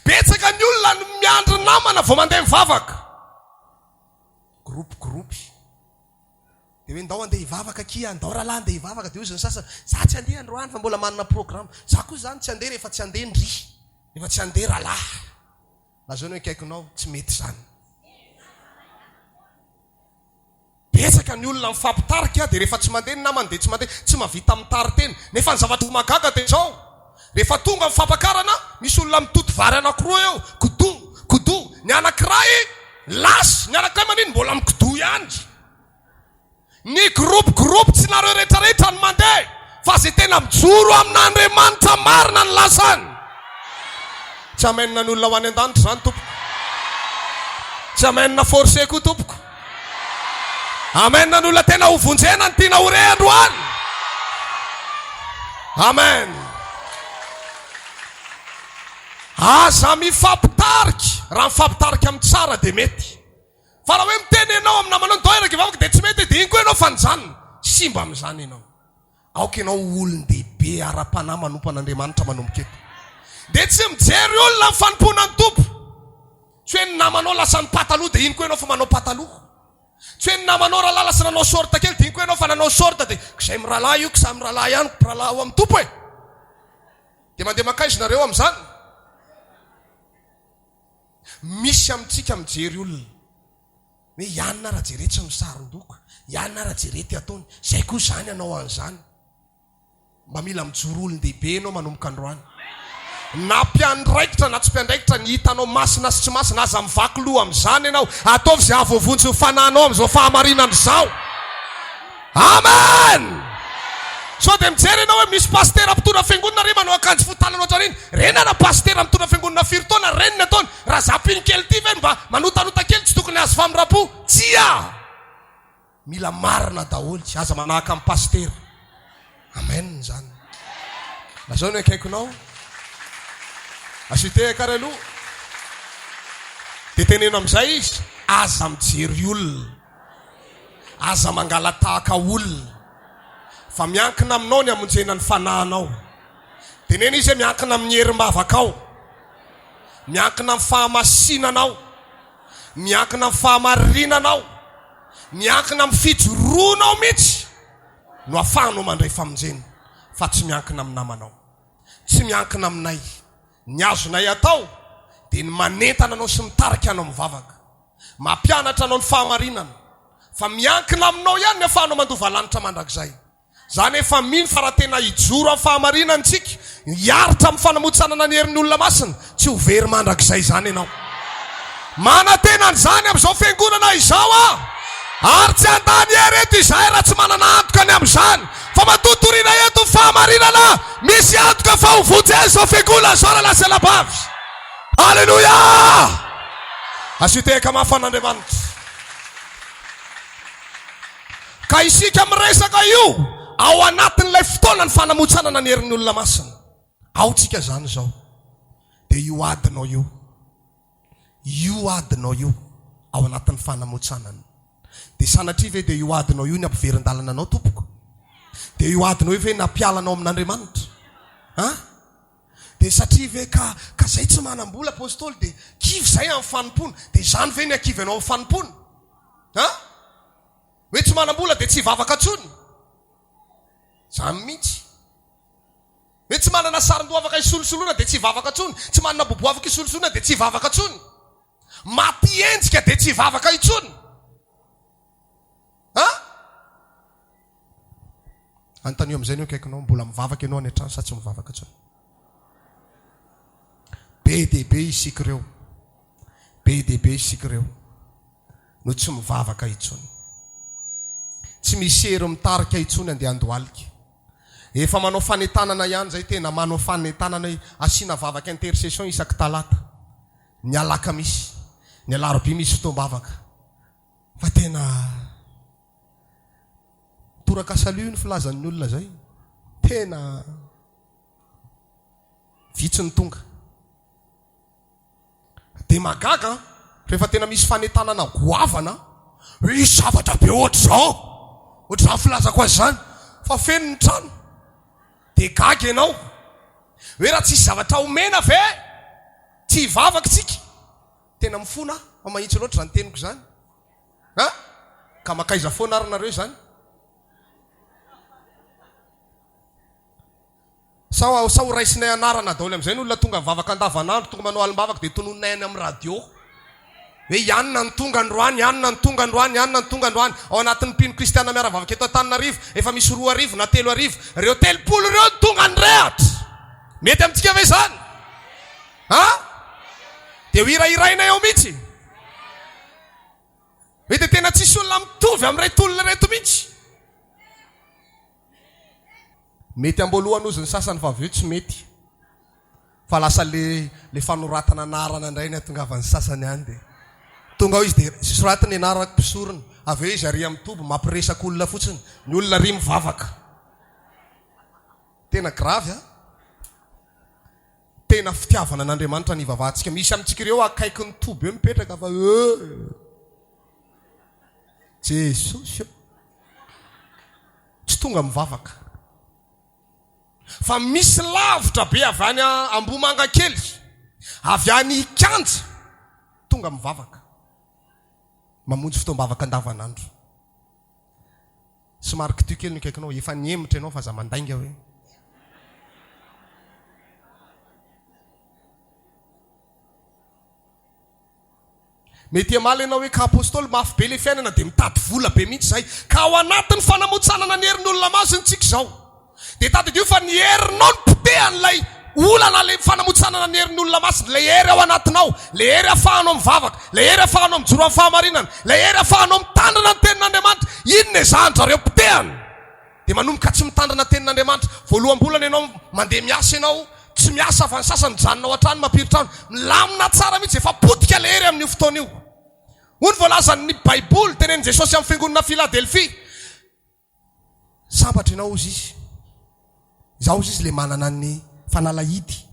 betsaka ny olona no miandry namana vao mandeha mivavaka gropy dia hoe ndao andeha hivavaka kia ndao raha lahy andeha hivavaka dia ozy ny sasany za tsy andeha androany fa mbola manana programa za koa zany tsy andeha rehefa tsy andeha ndry rehefa tsy andeha raha lahy na zao no hoe kaikinao tsy mety zany betsaka ny olona mifampitarika dia rehefa tsy mandeha ny namany dia tsy mandeha tsy mavita mitary teny nefa ny zavatra magaga dia zao rehefa tonga mifampakarana misy olona mitoto vary anankiroa eo kodo ny anankiray lasy ny anankiray maniny mbola mikodo ihany ny gropy tsy nareo rehetrarehetra ny mandeha fa zay tena mijoro amin'Andriamanitra marina ny lasany tsy amenina ny olona ho any an-danitra zany tompoko tsy amenina forcé koa tompoko amenina ny olona tena ho vonjena ny tiana ho re androany amen. Aza mifampitarika, raha mifampitarika amin'ny tsara dia mety. Fa raha hoe miteny ianao amin'ny namanao toeraka vavaka dia tsy mety, dia iny koa ianao fanjanona. Simba amin'izany ianao. Aoka ianao olon-dehibe ara-panahy manompo an'Andriamanitra manomboka eto. Dia tsy mijery olona amin'ny fanomponan'ny tompo. Tsy hoe ny namanao lasa ny pataloha dia iny koa ianao fa manao pataloha. Tsy hoe ny namanao raha lasa nanao sorta kely dia iny koa ianao fa nanao sorta dia kizay mirahalahy io kizay mirahalahy ihany mpirahalahy ao amin'ny tompo e. Dia mandeha makaizonareo amin'izany. Misy amintsika mijery olona hoe ianona raha jeretsy ny saron-doko, ianona raha jerety ataony, zay koa zany anao an'izany. Mba mila mijoro olon-dehibe ianao manomboka androany. Na mpiandraikitra na tsy mpiandraikitra ny hitanao masina sy tsy masina, aza mivaky loha amin'izany ianao. Ataovy izay avoavonjy ny fanahinao amin'izao fahamarinana izao. Amen. So dia mijery ianao hoe misy pastera mpitondra fiangonana re manao akanjo fotanana ohatrany iny. Renana pastera mpitondra fiangonana firy taona reniny ataony. Raha zapiny kely ty ve mba manotanota kely tsy tokony azo famirapo? Tsia. Mila marina daholo aza manahaka amin'ny pastera. Amen zany. Lazao ny akaikonao. Asite kare aloha. Dia teneno amin'izay izy, aza mijery olona, aza mangalatahaka olona. Fa miankina aminao ny amonjena ny fanahinao. Teneno izy miankina amin'ny herim-bavakao, miankina amin'ny fahamasinanao, miankina amin'ny fahamarinanao, miankina amin'ny fijoroanao mihitsy no ahafahanao mandray famonjena. Fa tsy miankina amin'ny namanao, tsy miankina aminay. Ny azonay atao dia ny manentana anao sy mitarika anao mivavaka, mampianatra anao ny fahamarinana. Fa miankina aminao ihany ny ahafahanao mandova lanitra mandrakizay. Zany efa mino fa raha tena hijoro amin'ny fahamarinantsika, hiaritra amin'ny fanamotsana ny herin'ny olona masina, tsy ho very mandrakizay zany ianao. Manantena an'izany amin'izao fiangonana izao ary tsy andany ereto izay raha tsy manana antoka ny amin'izany. Fa matotoriana eto fahamarinana, misy antoka fa ho vonjy izao fiangonana izao raha lasa labavy. Alleluia. Asiteka mahafan'Andriamanitra. Ka isika miresaka io ao anatin'ilay fotoana ny fanamotsana ny herin'ny olona masina. Ao tsika zany zao. Dia io adinao io. Io adinao io ao anatin'ny fanamotsana. Dia sanatria ve dia io adinao io ny ampiverin-dalana anao tompoko? Dia io adinao io ve nampialanao amin'Andriamanitra? Dia satria ve ka zay tsy manam-bola apôstôly dia kivy zay amin'ny fanompona. Dia zany ve ny akivy anao amin'ny fanompona? Hoe tsy manam-bola dia tsy vavaka tsony? Zany mihitsy. Hoe tsy manana sarin-doha afaka isolosoloana dia tsy vavaka tsony? Tsy manana bobo afaka isolosoloana dia tsy vavaka tsony? Maty enjika dia tsy vavaka itsony? Antanio amin'izay ny akaikinao, mbola mivavaka ianao any an-trano sa tsy mivavaka tsony? Be dehibe isika ireo, be dehibe isika ireo no tsy mivavaka itsony. Tsy misy hery mitarika itsony andeha andohalika. Efa manao fanetanana ihany zay tena manao fanetanana asiana vavaka intercession isaky talata. Ny alakamisy, ny alarobia misy fotoam-bavaka. Fa tena torakasalio ny filazan'ny olona zay. Tena vitsy ny tonga. Dia magaga rehefa tena misy fanetanana goavana, hoe zavatra be ohatr' zao, ohatr' zany filazako azy zany, fa feno ny trano. Dia gaga ianao hoe raha tsisy zavatra omena ve tsy hivavaka tsika. Tena mifona fa mahitsy loatra zany teniko zany. Ka makaiza foana ary nareo zany. Sao raisinay anarana daholo amin'izay ny olona tonga mivavaka andavanandro, tonga manao alim-bavaka dia tononay any amin'ny radio. Hoe ianona ny tonga androany, ianona ny tonga androany, ianona ny tonga androany. Ao anatin'ny mpino kristiana miaravavaka eto Antananarivo, efa misy 2 arivo na 3 arivo. Reo 30 reo ny tonga andrehatra. Mety amintsika ve zany? Dia ho irahiraina eo mihitsy. Hoe dia tena tsisy olona mitovy amin'ireto olona reto mihitsy. Mety amboalohany ozy ny sasany fa avy eo tsy mety. Fa lasa le fanoratana anarana indray ny atongavan'ny sasany any dia tonga ao izy dia soratany anarako mpisorona. Avy eo izy ary amin'ny tobo mampiresaka olona fotsiny. Ny olona ry mivavaka. Tena tena gravy a. Tena fitiavana an'Andriamanitra ny vavahantsika. Misy amintsika ireo akaiky ny toby eo mipetraka fa Jesosy tsy tonga mivavaka. Fa misy lavitra be avy any Ambomanga kely, avy any Kanja, tonga mivavaka. Mamonjy fotoam-bavaka andavanandro. Somary kitio kely ny kaikinao, efa niemitra ianao fa za mandainga hoe. Mety amaly ianao hoe ka apôstôly mafy be le fiainana dia mitady vola be mihitsy zay. Ka ao anatin'ny fanamotsanana ny herin'olona masontsika izao. Dia tadidio fa ny herinao ny potehan'ilay olana le fanamotsanana ny herin'olona masina. Le hery ao anatinao, le hery ahafahanao mivavaka, le hery ahafahanao mijoro amin'ny fahamarinana, le hery ahafahanao mitandrina ny tenin'Andriamanitra. Inona izany zareo potehany? Dia manomboka tsy mitandrina ny tenin'Andriamanitra. Voaloham-bolana ianao mandeha miasa ianao, tsy miasa fa ny sasany mijanona ao an-trano mampiri-trano, milamina tsara mihitsy efa potika le hery amin'io fotoana io. Hoy ny voalazan'ny Baiboly tenenin Jesosy amin'ny fiangonana Filadelfia. Sambatra ianao ozy izy. Izao izy le manana ny fanalahidy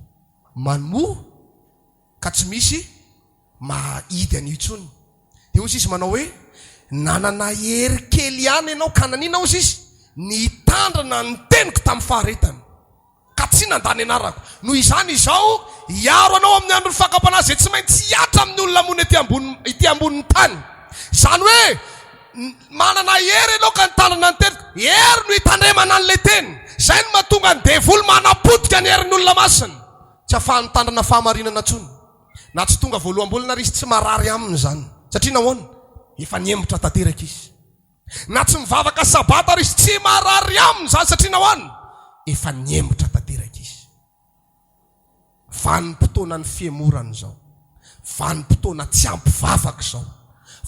manoa ka tsy misy mahidy an'io intsony. Dia ozy izy manao hoe nanana hery kely ihany ianao ka nanina ozy izy nitandrina ny teniko tamin'ny faharetana ka tsy nandany anarako. Noho izany izao hiaro anao amin'ny andro ny fakapana izay tsy maintsy hiatra amin'ny olona mony ity ambonin'ny tany. Izany hoe manana hery ianao ka nitandrina ny teniko, hery no hitandremana an'ilay teny. Izay no mahatonga ny devoly manapotika ny herin'olona masina. Tsy ahafahany tandrina fahamarinana intsony. Na tsy tonga voaloham-bolana ary izy tsy marary aminy izany. Satria nahoana? Efa niembotra tanteraka izy. Na tsy mivavaka sabata ary izy tsy marary aminy izany. Satria nahoana? Efa niembotra tanteraka izy. Vanim-potoana ny fiemorana izao. Vanim-potoana tsy ampivavaka izao.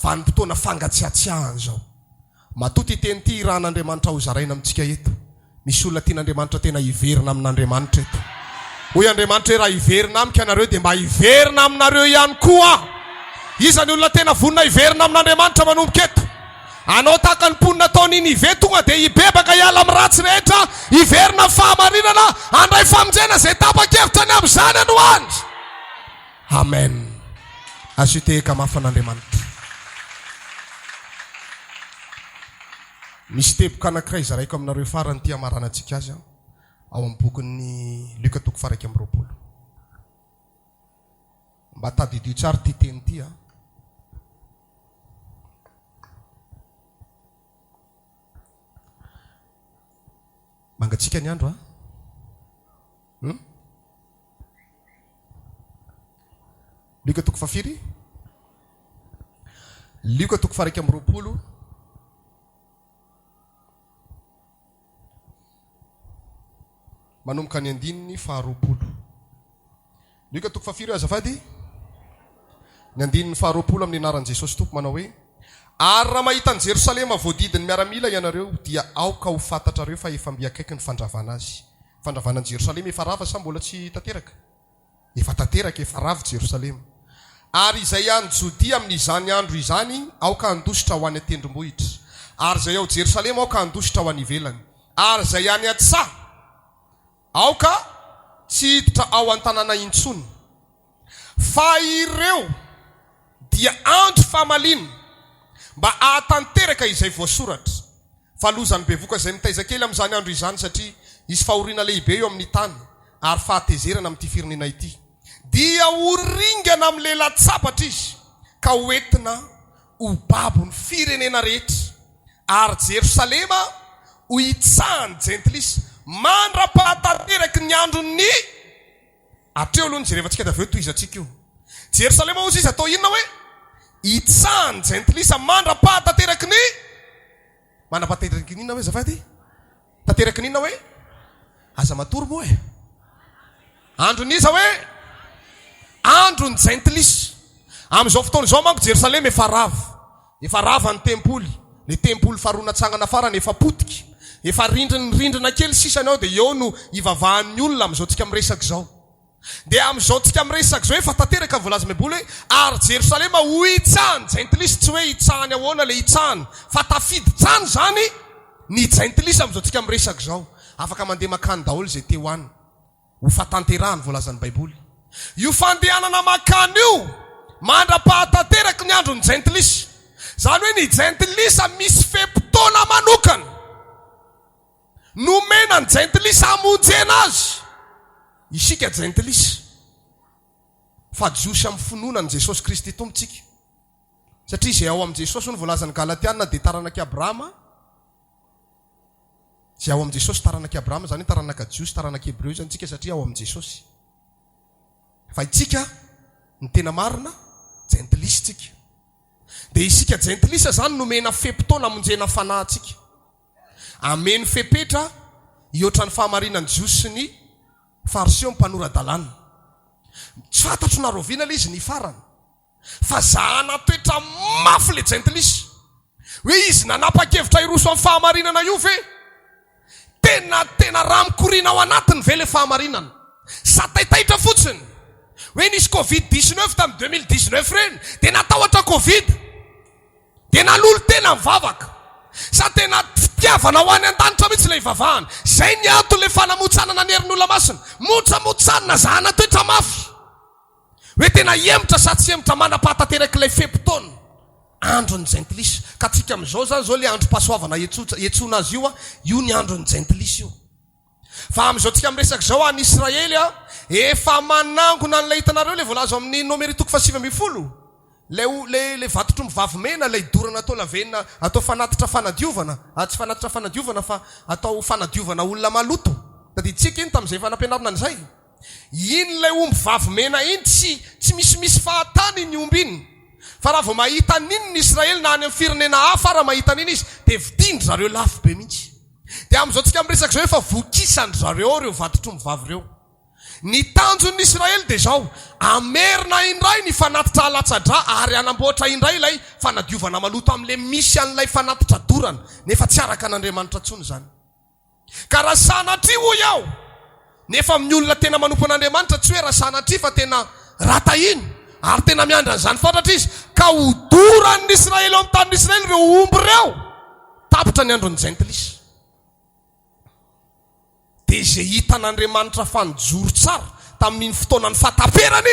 Vanim-potoana fangatsiatsiahana izao. Matoa teny ity rahan'Andriamanitra ho zaraina amintsika eto. Misy olona tian'Andriamanitra tena hiverina amin'Andriamanitra eto. Hoy Andriamanitra hoe raha hiverina amiko ianareo dia mba hiverina aminareo ihany koa. Izany olona tena vonina hiverina amin'Andriamanitra manomboka eto. Anao tahaka ny mponina ataony iny hive tonga dia hibebaka hiala amin'ny ratsy rehetra, hiverina amin'ny fahamarinana, handray famonjena izay tapa-kevitrany amin'izany ano andro. Amen. Azo tehaka mafy an'Andriamanitra. Misy teboka anankiray zaraiko aminareo farany ity amaranantsika azy ao amin'ny bokin'ny Luka 1:20. Mba tadidio tsara ty teny ity a. Mangatsika ny andro a. Luka 1:20. Luka 1:20. Manomboka ny 9:20. Luka 1:20 azafady. Ny 9:20 amin'ny anaran'i Jesosy Tompo manao hoe ary raha mahita ny Jerosalema voadidiny miaramila ianareo dia aoka ho fantatrareo fa efa mbiakaiky ny fandravana azy. Fandravanan'i Jerosalema efa rava sa mbola tsy tanteraka? Efa tanteraka, efa rava Jerosalema. Ary izay any Jodia amin'izany andro izany aoka handositra ho any tendrombohitra. Ary izay ao Jerosalema aoka handositra ho any ivelany. Ary izay any Antsa aoka tsy hiditra ao an-tanàna intsony. Fa ireo dia andro famaliana mba ahatanteraka izay voasoratra. Fa lozany bevoka izay mitaiza kely amin'izany andro izany satria isy fahoriana lehibe eo amin'ny tany ary fahatezerana amin'ity firenena ity. Dia horingana amin'ny lehilahy-tsapatra izy ka hoentina ho babon'ny firenena rehetra. Ary Jerosalema ho itsahany jentilisa mandra-pahatanteraka ny andron'ny atreo aloha ny jerevantsika daveo toy izantsika io. Jerosalema ozy izy atao inona hoe itsahany jentilisa mandra-pahatanteraka ny mandra-pahatanteraka ny inona hoe zafady? Tanteraka ny inona hoe? Aza matory moa e. Androny iza hoe androny jentilisa. Amin'izao fotoana izao manko Jerosalema efa rava ny tempoly. Le tempoly faharonatsangana farany efa potika. Efa rindrina kely sisany ao dia eo no ivavahan'ny olona amin'izao tsika miresaka izao. Dia amin'izao tsika miresaka izao efa tanteraka voalaza Baiboly hoe ary Jerosalema ho itsahany jentilisa, tsy hoe itsahany ahoana le itsahany fa tafidy tsany zany ny jentilisa amin'izao tsika miresaka izao. afaka mandeha makany daholo zay te ho any ho fatanterahany voalazan'ny baiboly. Io fandehanana makany io mandra-pahatanteraka ny andro ny jentilisa. Zany hoe ny jentilisa misy fe-potoana manokana nomena ny jentilisa hamonjena azy. Isika jentilisa fa jiosy amin'ny finoana Jesosy Kristy tompontsika. Satria izay ao amin'i Jesosy no voalazan'ny Galatiana dia taranaka Abrahama. Izay ao amin'i Jesosy taranaka Abrahama, zany taranaka jiosy, taranaka Hebreo zany tsika satria ao amin'i Jesosy. Fa itsika ny tena marina jentilisa tsika. Dia isika jentilisa zany nomena fe-potoana hamonjena fanahintsika. Ameny fepetra iotra ny fahamarinan'ny jiosy sy ny fariseo mpanora-dalàna. Tsy fantatro naroviana ilay izy ny farany. Fa zahana toetra mafy le jentilisa. Hoe izy nanapa-kevitra hiroso amin'ny fahamarinana io ve? Tena raha mikoriana ao anatiny ve le fahamarinana? Sataitaitra fotsiny. Hoe nisy Covid-19 tamin'ny 2019 reny, dia natahotra Covid. Dia nalolo tena mivavaka. Sa tena fitiavana ho any an-danitra mihitsy ilay ivavahana. Zay ny antony le fanamontsanana ny herin'olona masina. Motsamotsanina zahana toetra mafy. Hoe tena hemotra sa tsy hemotra manam-pahatanteraka ilay fe-potoana. Andro ny jentilisa. Ka tsika amin'izao zany zao le androm-pahasoavana ietsona azy io ny andro ny jentilisa io. Fa amin'izao tsika miresaka zao any Israely efa manangona n'ilay hitanareo le voalaza amin'ny Nomeri 7:20. Le vatotro mivavimena ilay dorana atao lavenina atao fanatitra fanadiovana. Tsy fanatitra fanadiovana fa atao fanadiovana olona maloto. Dia tsika iny tamin'izay fanampianarana an'izay. Iny ilay omby vavimena iny tsy misy fahatany ny omby iny. Fa raha vao mahita n'iny ny Israely na any amin'ny firenena hafa raha mahita n'iny izy dia vidindry zareo lafo be mihitsy. Dia amin'izao tsika miresaka zao efa vokisandry zareo reo vatotro mivavy reo. Ny tanjon'ny Israely dia zao, amerina indray ny fanatitra alatsadra ary anamboatra indray ilay fanadiovana maloto amin'ilay misy an'ilay fanatitra dorana, nefa tsy araka an'Andriamanitra tsony zany. Ka raha sanatria hoy aho, nefa amin'ny olona tena manompo an'Andriamanitra tsy hoe raha sanatria fa tena ratahiny ary tena miandra an'izany fantatra izy, ka hodoran'ny Israely ao amin'ny tanin'ny Israely ireo omby ireo tapitra ny andron'ny jentilisa. Dia izay hitan'Andriamanitra fanjoro tsara tamin'iny fotoanany fahataperana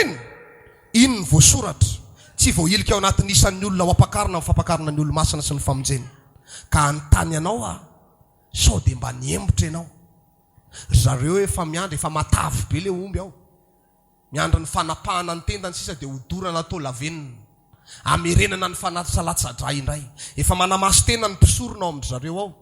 iny ny voasoratra. Tsy voailika ao anatin'ny isan'ny olona ho ampakarina amin'ny fampakarina ny olo-masina sy ny famonjena. Ka anontany anao sao dia mba niembotra ianao. Zareo efa miandra, efa matavy be le omby ao. Miandra ny fanapahana ny tendany sisa dia hodorana atao lavenina. Amerenana ny fanatitra latsadra indray. Efa manamaso tena ny mpisorona ao amin'ny zareo ao.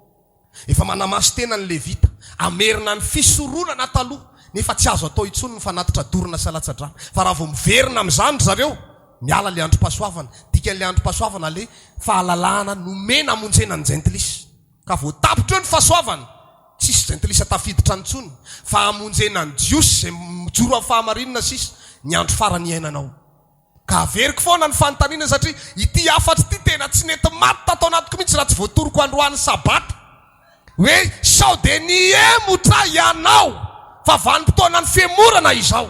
Efa manamaso tena ny levita. Amerina ny fisoronana taloha. Nefa tsy azo atao intsony ny fanatitra dorana sy latsadra. Fa raha vao miverina amin'izany zareo, miala le androm-pahasoavana. Dikan'le androm-pahasoavana le fahalalahana nomena hamonjena ny jentilisa. Ka vao tapitra eo ny fahasoavana, tsisy jentilisa tafiditra antsony. Fa hamonjena ny jiosy izay mijoro amin'ny fahamarinana sisa ny andro farany iainanao. Ka averiko foana ny fanontaniana satria ity afatra ity tena tsy nety maty tatao anatiko mihitsy raha tsy voatoroko androany sabata. Hoe sao dia niemotra ianao fa vanim-potoana ny fiemorana izao.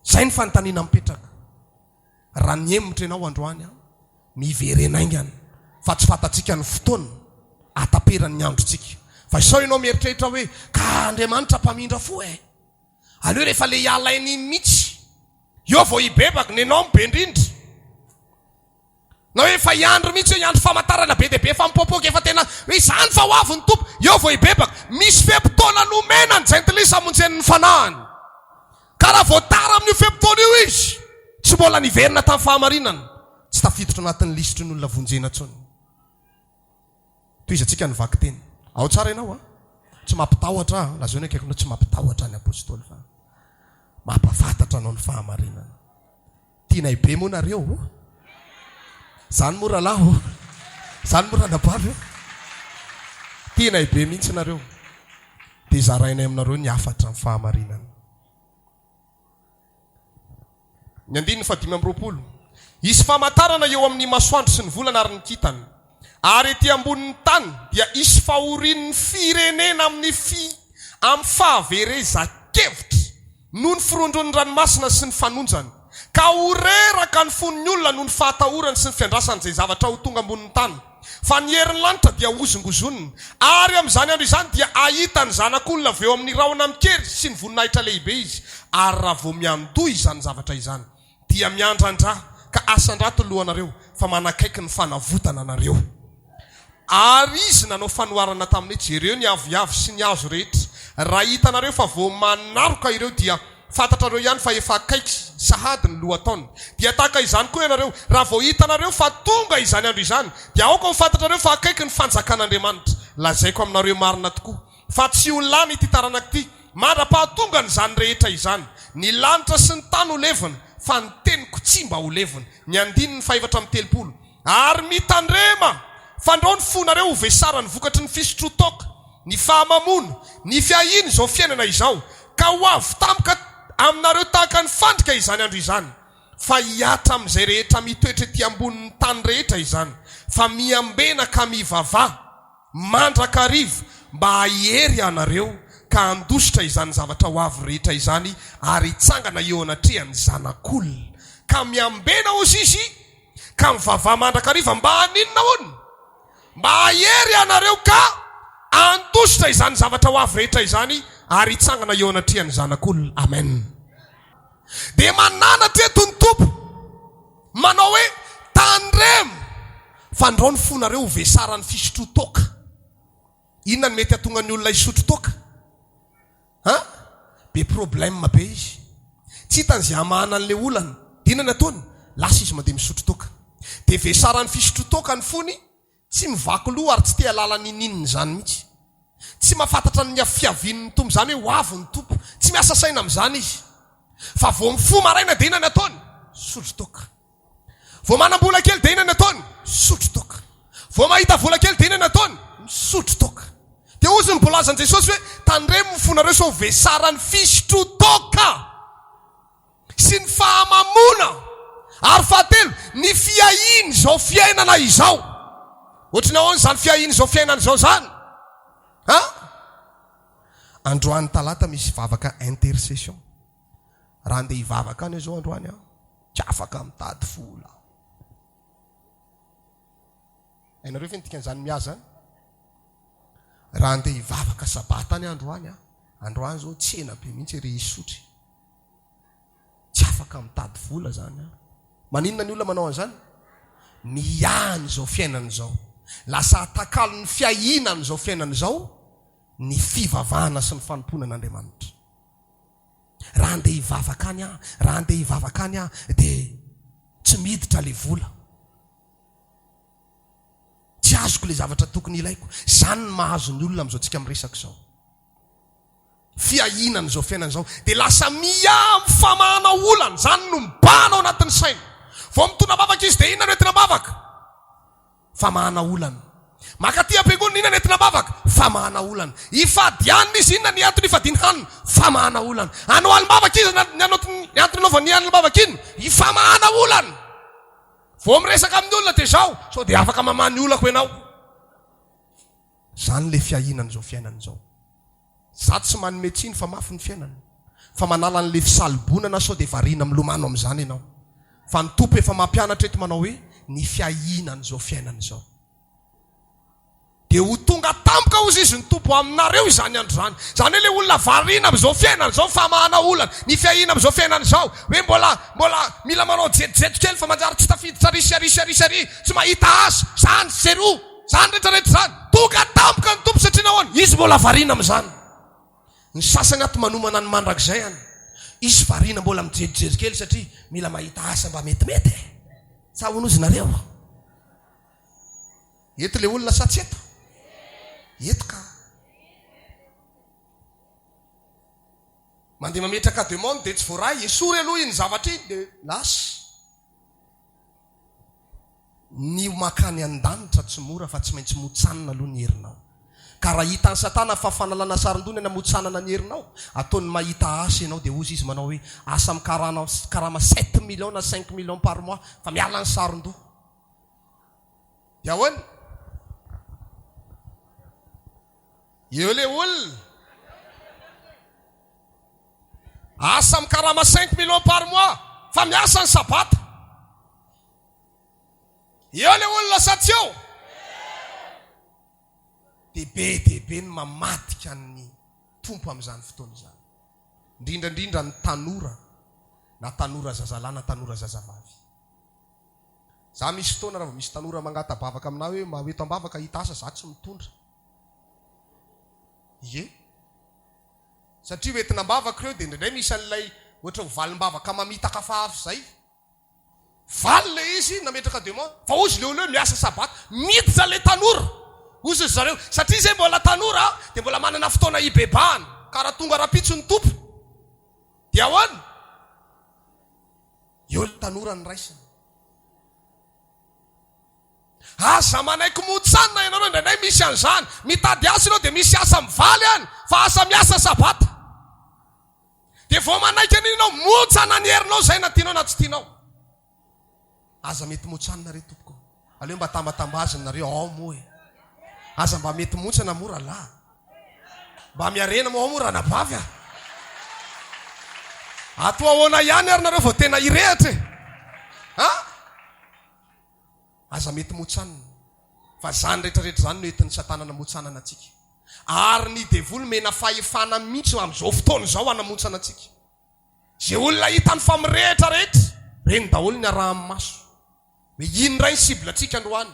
Zay ny fanontaniana mipetraka. Raha niemotra ianao androany miverena aingana fa tsy fantatsika ny fotoana ataperan'ny androtsika. Fa sao ianao mieritreritra hoe ka Andriamanitra mpamindra fo aleo rehefa le hialain'iny mihitsy eo vao hibebaka ny ianao mibe indrindra. Na hoe efa hiandro mihitsy hoe hiandro famantarana be dia be fa mipoapoaka efa tena hoe izany fa ho avy ny tompo, eo vao hibebaka. Misy fe-potoana nomena ny jentilisa hamonjeny ny fanahany. Ka raha vao tara amin'io fe-potoana io izy tsy mbola niverina tamin'ny fahamarinana, tsy tafiditra anatin'ny lisitry ny olona vonjena tsony. Toy izy antsika nivaky teny. Ao tsara ianao tsy mampitahotra lazao ny akaikinao tsy mampitahotra ny apôstôly fa mampafantatra anao ny fahamarinana. Tianay be moa nareo. Zany mora laho. Zany mora nabavy. Tianay be mihitsy nareo. Dia zarainay aminareo ny afatra ny fahamarinana. Ny 5:20. Isy famantarana eo amin'ny masoandro sy ny volana ary ny kintana. Ary ety ambonin'ny tany dia isy fahorian'ny firenena amin'ny fahaverezan-kevitra noho ny firondron'ny ranomasina sy ny fanonjany. Ka horeraka ny fon'ny olona noho ny fahatahorany sy ny fiandrasany izay zavatra ho tonga ambonin'ny tany. fa ny herin'ny lanitra dia ozongozonina ary amin'izany andro izany dia ahitany zanak'olona avy eo amin'ny rahona mikery sy ny voninahitra lehibe izy ary raha vao miandoha izany zavatra izany dia miandrandra ka asan-drato lohanareo fa manakaiky ny fanavotana anareo ary izy nanao fanoharana tamin'ny jereo ny aviavy sy ny azo rehetra raha hitanareo fa vao manaroka ireo dia fantatrareo ihany fa efa akaiky sahady ny lohataona dia tahaka izany koa ianareo raha vao hitanareo fa tonga izany andro izany dia aoka ho fantatrareo fa akaiky ny fanjakan'Andriamanitra lazaiko aminareo marina tokoa fa tsy ho lany ity taranaka ity mandra-pahatonga n'izany rehetra izany ny lanitra sy ny tany ho levona fa ny teniko tsy mba ho levona ny andiny ny 430 ary mitandrema fandrao ny fonareo ho vesara ny vokatry ny fisotrotoka ny fahamamona ny fiahiny izao fiainana izao ka ho avy tampoka aminareo tahaka ny fandrika izany andro izany fa hiatra amin'izay rehetra mitoetra ety ambonin'ny tany rehetra izany fa miambena ka mivavà mandrakariva mba hahery anareo ka andositra izany zavatra ho avy rehetra izany ary hitsangana eo anatrehany zanak'olona ka miambena ozy izy ka mivavà mandrakariva mba haninona hono mba hahery anareo ka andositra izany zavatra ho avy rehetra izany ary hitsangana eo anatrehany zanak'olona amen dia mananatra eto ny tompo manao hoe tandremo fandrao ny fonareo ho vesara ny fisotrotoka inona ny mety hatonga ny olona hisotrotoka be problème be izy tsy hitany zay hamahana an'le olana dia inona ny ataony lasa izy mandeha misotrotoka dia vesara ny fisotrotoka ny fony tsy mivaky loha ary tsy te halala ninininy zany mihitsy tsy mahafantatra ny fiavian'ny tompo zany hoe ho avy ny tompo tsy miasa saina amin'izany izy fa vao mifo maraina dia inona ny ataony sotrotoka vao manam-bola kely dia inona ny ataony sotrotoka vao mahita vola kely dia inona ny ataony sotrotoka dia ozy ny bolazan'i Jesosy hoe tandremo ny fonareo sao vesara ny fisotrotoka sy ny fahamamona ary fahatelo ny fiahiny izao fiainana izao ohatra ny ahoana zany fiahiny izao fiainana izao zany androany talata misy vavaka intercession raha andeha hivavaka any izao androany tsy afaka mitady vola hainareo fe nitikan'izany miaza any raha andeha hivavaka sabata any androany androany zao tsena be mihitsy ry isotry tsy afaka mitady vola zany maninona ny olona manao an'izany miany zao fiainana zao lasa atakalo ny fiahinana zao fiainana zao ny fivavahana sy ny fanompona an'Andriamanitra raha andeha hivavaka any raha andeha hivavaka any dia tsy miditra le vola tsy azoko le zavatra tokony ilaiko zany ny mahazo ny olona amin'izao tsika miresaka izao fiahinana zao fiainana zao dia lasa miamy famahana olana zany no mibana ao anatin'ny saina vao mitona bavaka izy dia inona no entina bavaka famahana olana makaty am-piangonana inona no entina bavaka famahana olana ifadianina izy inona ny antony ifadiany hanina famahana olana anao alim-bavaka izy ny antony naova ny alim-bavaka iny ifamahana olana vao miresaka amin'ny olona dia zao sao dia afaka mamany olako ianao zany le fiahinana zao fiainana zao za tsy manome tsiny fa mafy ny fiainana fa manala n'le fisalibonana sao dia variana milomano amin'izany ianao fa ny tompo efa mampianatra eto manao hoe ny fiahinana zao fiainana zao dia ho tonga tampoka ozy izy ny tompo aminareo izany andro zany zany hoe le olona variana amin'izao fiainana zao famahana olana ny fiahina amin'izao fiainana zao hoe mbola mila manao jetojeto kely fa manjary tsy tafiditra risy tsy mahita azy zany seroa zany rehetrarehetra zany tonga tampoka ny tompo satria nahoana izy mbola variana amin'izany ny sasany ato manomana ny mandrakizay any izy variana mbola mijerijery kely satria mila mahita asa mba metimety sa honozy nareo eto le olona sa tsy eto eto ka mandeha mametraka demande dia tsy voaray esory aloha iny zavatra iny dia lasa ny makany an-danitra tsy mora fa tsy maintsy motsanina aloha ny herinao ka raha hitany satana fa fanalana sarin-dony na motsanana ny herinao ataony mahita asa ianao dia ozy izy manao hoe asa mikarama 7 millions na 5 millions par mois fa miala ny sarin-doha dia ahoany eo le olona asa mikarama 5 millions par mois fa miasa ny sabata eo le olona sa tsy eo be ny mamadika ny tompo amin'izany fotoana izany. Indrindrandrindra ny tanora, na tanora zazalahy na tanora zazavavy. Za misy fotoana raha misy tanora mangatabavaka aminao hoe mahoeto ambavaka hita asa, za tsy mitondra. Ie. Satria hoentina ambavaka ireo dia indraindray misy an'ilay ohatra ho valim-bavaka mamitaka fahafy zay. Valy le izy nametraka demande, fa ozy le oleo miasa sabata, miditra le tanora. Ozy zareo, satria zay mbola tanora dia mbola manana fotoana hibebahana, karaha tonga rapitso ny tompo. Dia ahoana? Eo ny tanora ny raisiny. Aza manaiky montsanina ianareo, indraindray misy an'izany. Mitady asa ianao dia misy asa mivaly any, fa asa miasa sabata. Dia vao manaiky an'iny ianao, montsana ny herinao zay na tianao na tsy tianao. Aza mety montsanina re tompoko. Aleo mba tambatambazina nareo, ao moa. Aza mba mety montsana mora lahy. Mba miarena moa mora nabavy. Ato ahoana ihany ary nareo vao tena irehatra. Aza mety motsanina. Fa zany rehetrarehetra zany no entin'ny satanana motsanana antsika. Ary ny devoly mena fahefana mihitsy amin'izao fotoana izao hanamontsana antsika. Zay olona hitany famirehitra rehetra, reny daholo ny araha amin'ny maso. Hoe ino ray ny sibla antsika androany.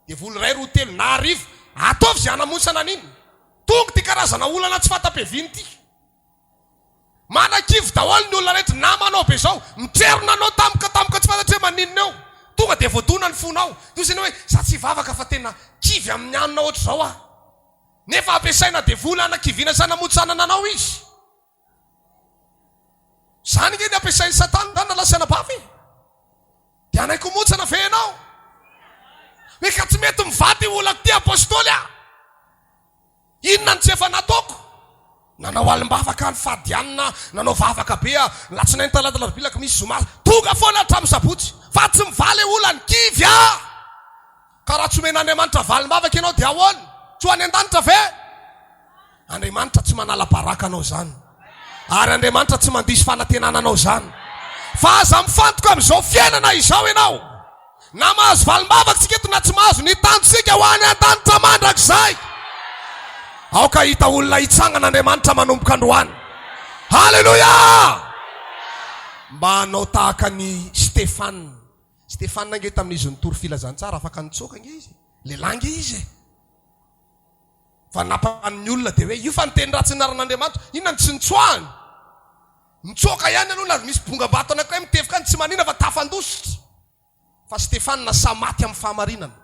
Devoly ray roa telo na arivo, ataovy zay hanamontsana an'iny. Tonga ty karazana olana tsy fatapeviany ty. Manakivy daholo ny olona rehetra namanao be zao, miterona anao tampoka tsy fantatry hoe maninona eo. Tonga dia voadona ny fonao. Toy hoe za tsy vavaka fa tena kivy amin'ny anona ohatr' zao ah. Nefa ampiasaina devoly anakiviana sana motsanana anao izy. Zany nge ny ampiasainy satana zany nalasana bavy. Dia anaiko motsana ve ianao? Hoe ka tsy mety mivady olako ty apôstôly ah. Inona ny tsy efa nataoko? Nanao alim-bavaka ny fadianina, nanao vavaka be ah, latsinainy talata larobilaka misy zoma. Tonga foana hatramin'ny sabotsy. Fa tsy mivaly olany kivy ah. Ka raha tsy omena Andriamanitra valim-bavaka ianao dia ahoana? Tsy ho any an-danitra ve? Andriamanitra tsy manala baraka anao zany. Ary Andriamanitra tsy mandisy fanantenana anao zany. Fa aza mifantoka amin'izao fiainana izao ianao. Na mahazo valim-bavaka tsika eto na tsy mahazo, ny tanjonsika ho any an-danitra mandrakizay. Aoka hita olona hitsangan'Andriamanitra manomboka androany. Haleluya! Mba anao tahaka ny Stefana. Stefana nge tamin'izy nitory filazantsara, afaka nitsoka nge izy. Lehilahy nge izy. Fa napahany olona dia hoe io fa niteny ratsy ny aran'Andriamanitra, inona tsy nitsoahany. Nitsoka ihany aloha misy bongabato anankiray mitevika any tsy manina fa tafandositra. Fa Stefana samaty amin'ny fahamarinana.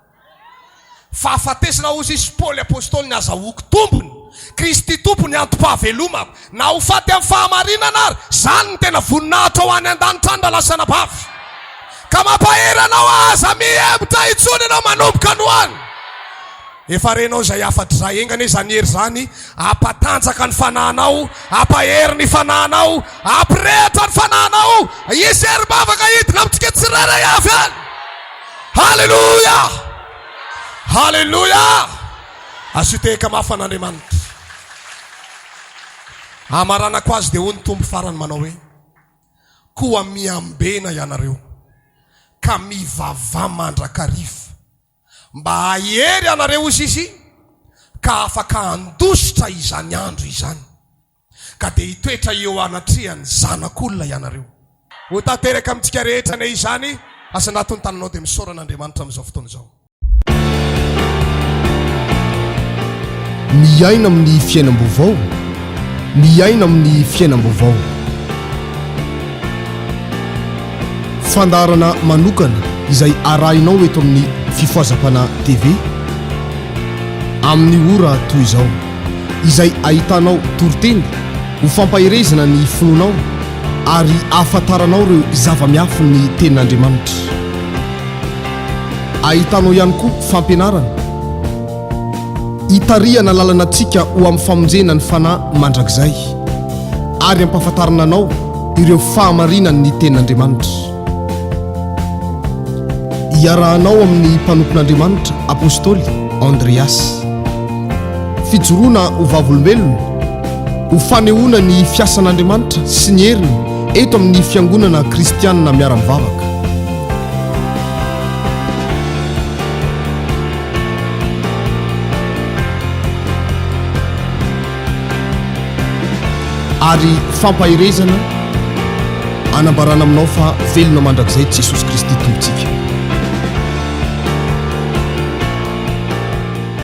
Fahafatesana ozy izy Paoly apôstôly ny azahoako tompony. Kristy tompony antom-pahavelomako. Na ho faty amin'ny fahamarinana ary, zany ny tena voninahitra ho any an-danitra any lasana bavy. Ka mampahery anao aza mihebotra itsony ianao manomboka androany. Efa renao zay afatra zay engany izany hery zany, ampatanjaka ny fanahinao, ampahery ny fanahinao, ampirehitra ny fanahinao. Isy herim-bavaka hidina amintsika tsirairay avy any. Haleluya! Haleluya! Asiteka mafan'Andriamanitra. Amaranako azy dia hoy ny tombo farany manao hoe, koa miambena ianareo ka mivava mandrakariva, mba hahery ianareo izy ka afaka andositra izany andro izany, ka dia hitoetra eo anatriany zanak'olona ianareo. Ho tanteraka amintsika rehetra ne izany, asa anatin'ny tananao dia misaoran'Andriamanitra amin'izao fotoana izao. Miaina amin'ny fiainam-baovao, miaina amin'ny fiainam-baovao. Fandarana manokana izay arahinao eto amin'ny fifoazapana TV amin'ny ora toy izao, izay ahitanao toriteny ho fampahirezana ny fononao ary ahafantaranao ireo zava-miafy ny tenin'Andriamanitra. Ahitanao ihany koa fampianarana hitarihana lalanantsika ho amin'ny famonjena ny fanahy mandrakizay ary ampahafantarana anao ireo fahamarinany ny tenin'Andriamanitra. Iarahanao amin'ny mpanompon'Andriamanitra apôstôly Andreas. Fijoroana ho vavolombelona, ho fanehoana ny fiasan'Andriamanitra sy ny heriny eto amin'ny fiangonana kristianina miara-mivavaka. ary fampahirezana anambarana aminao fa velona mandrakizay Jesosy Kristy tompontsika.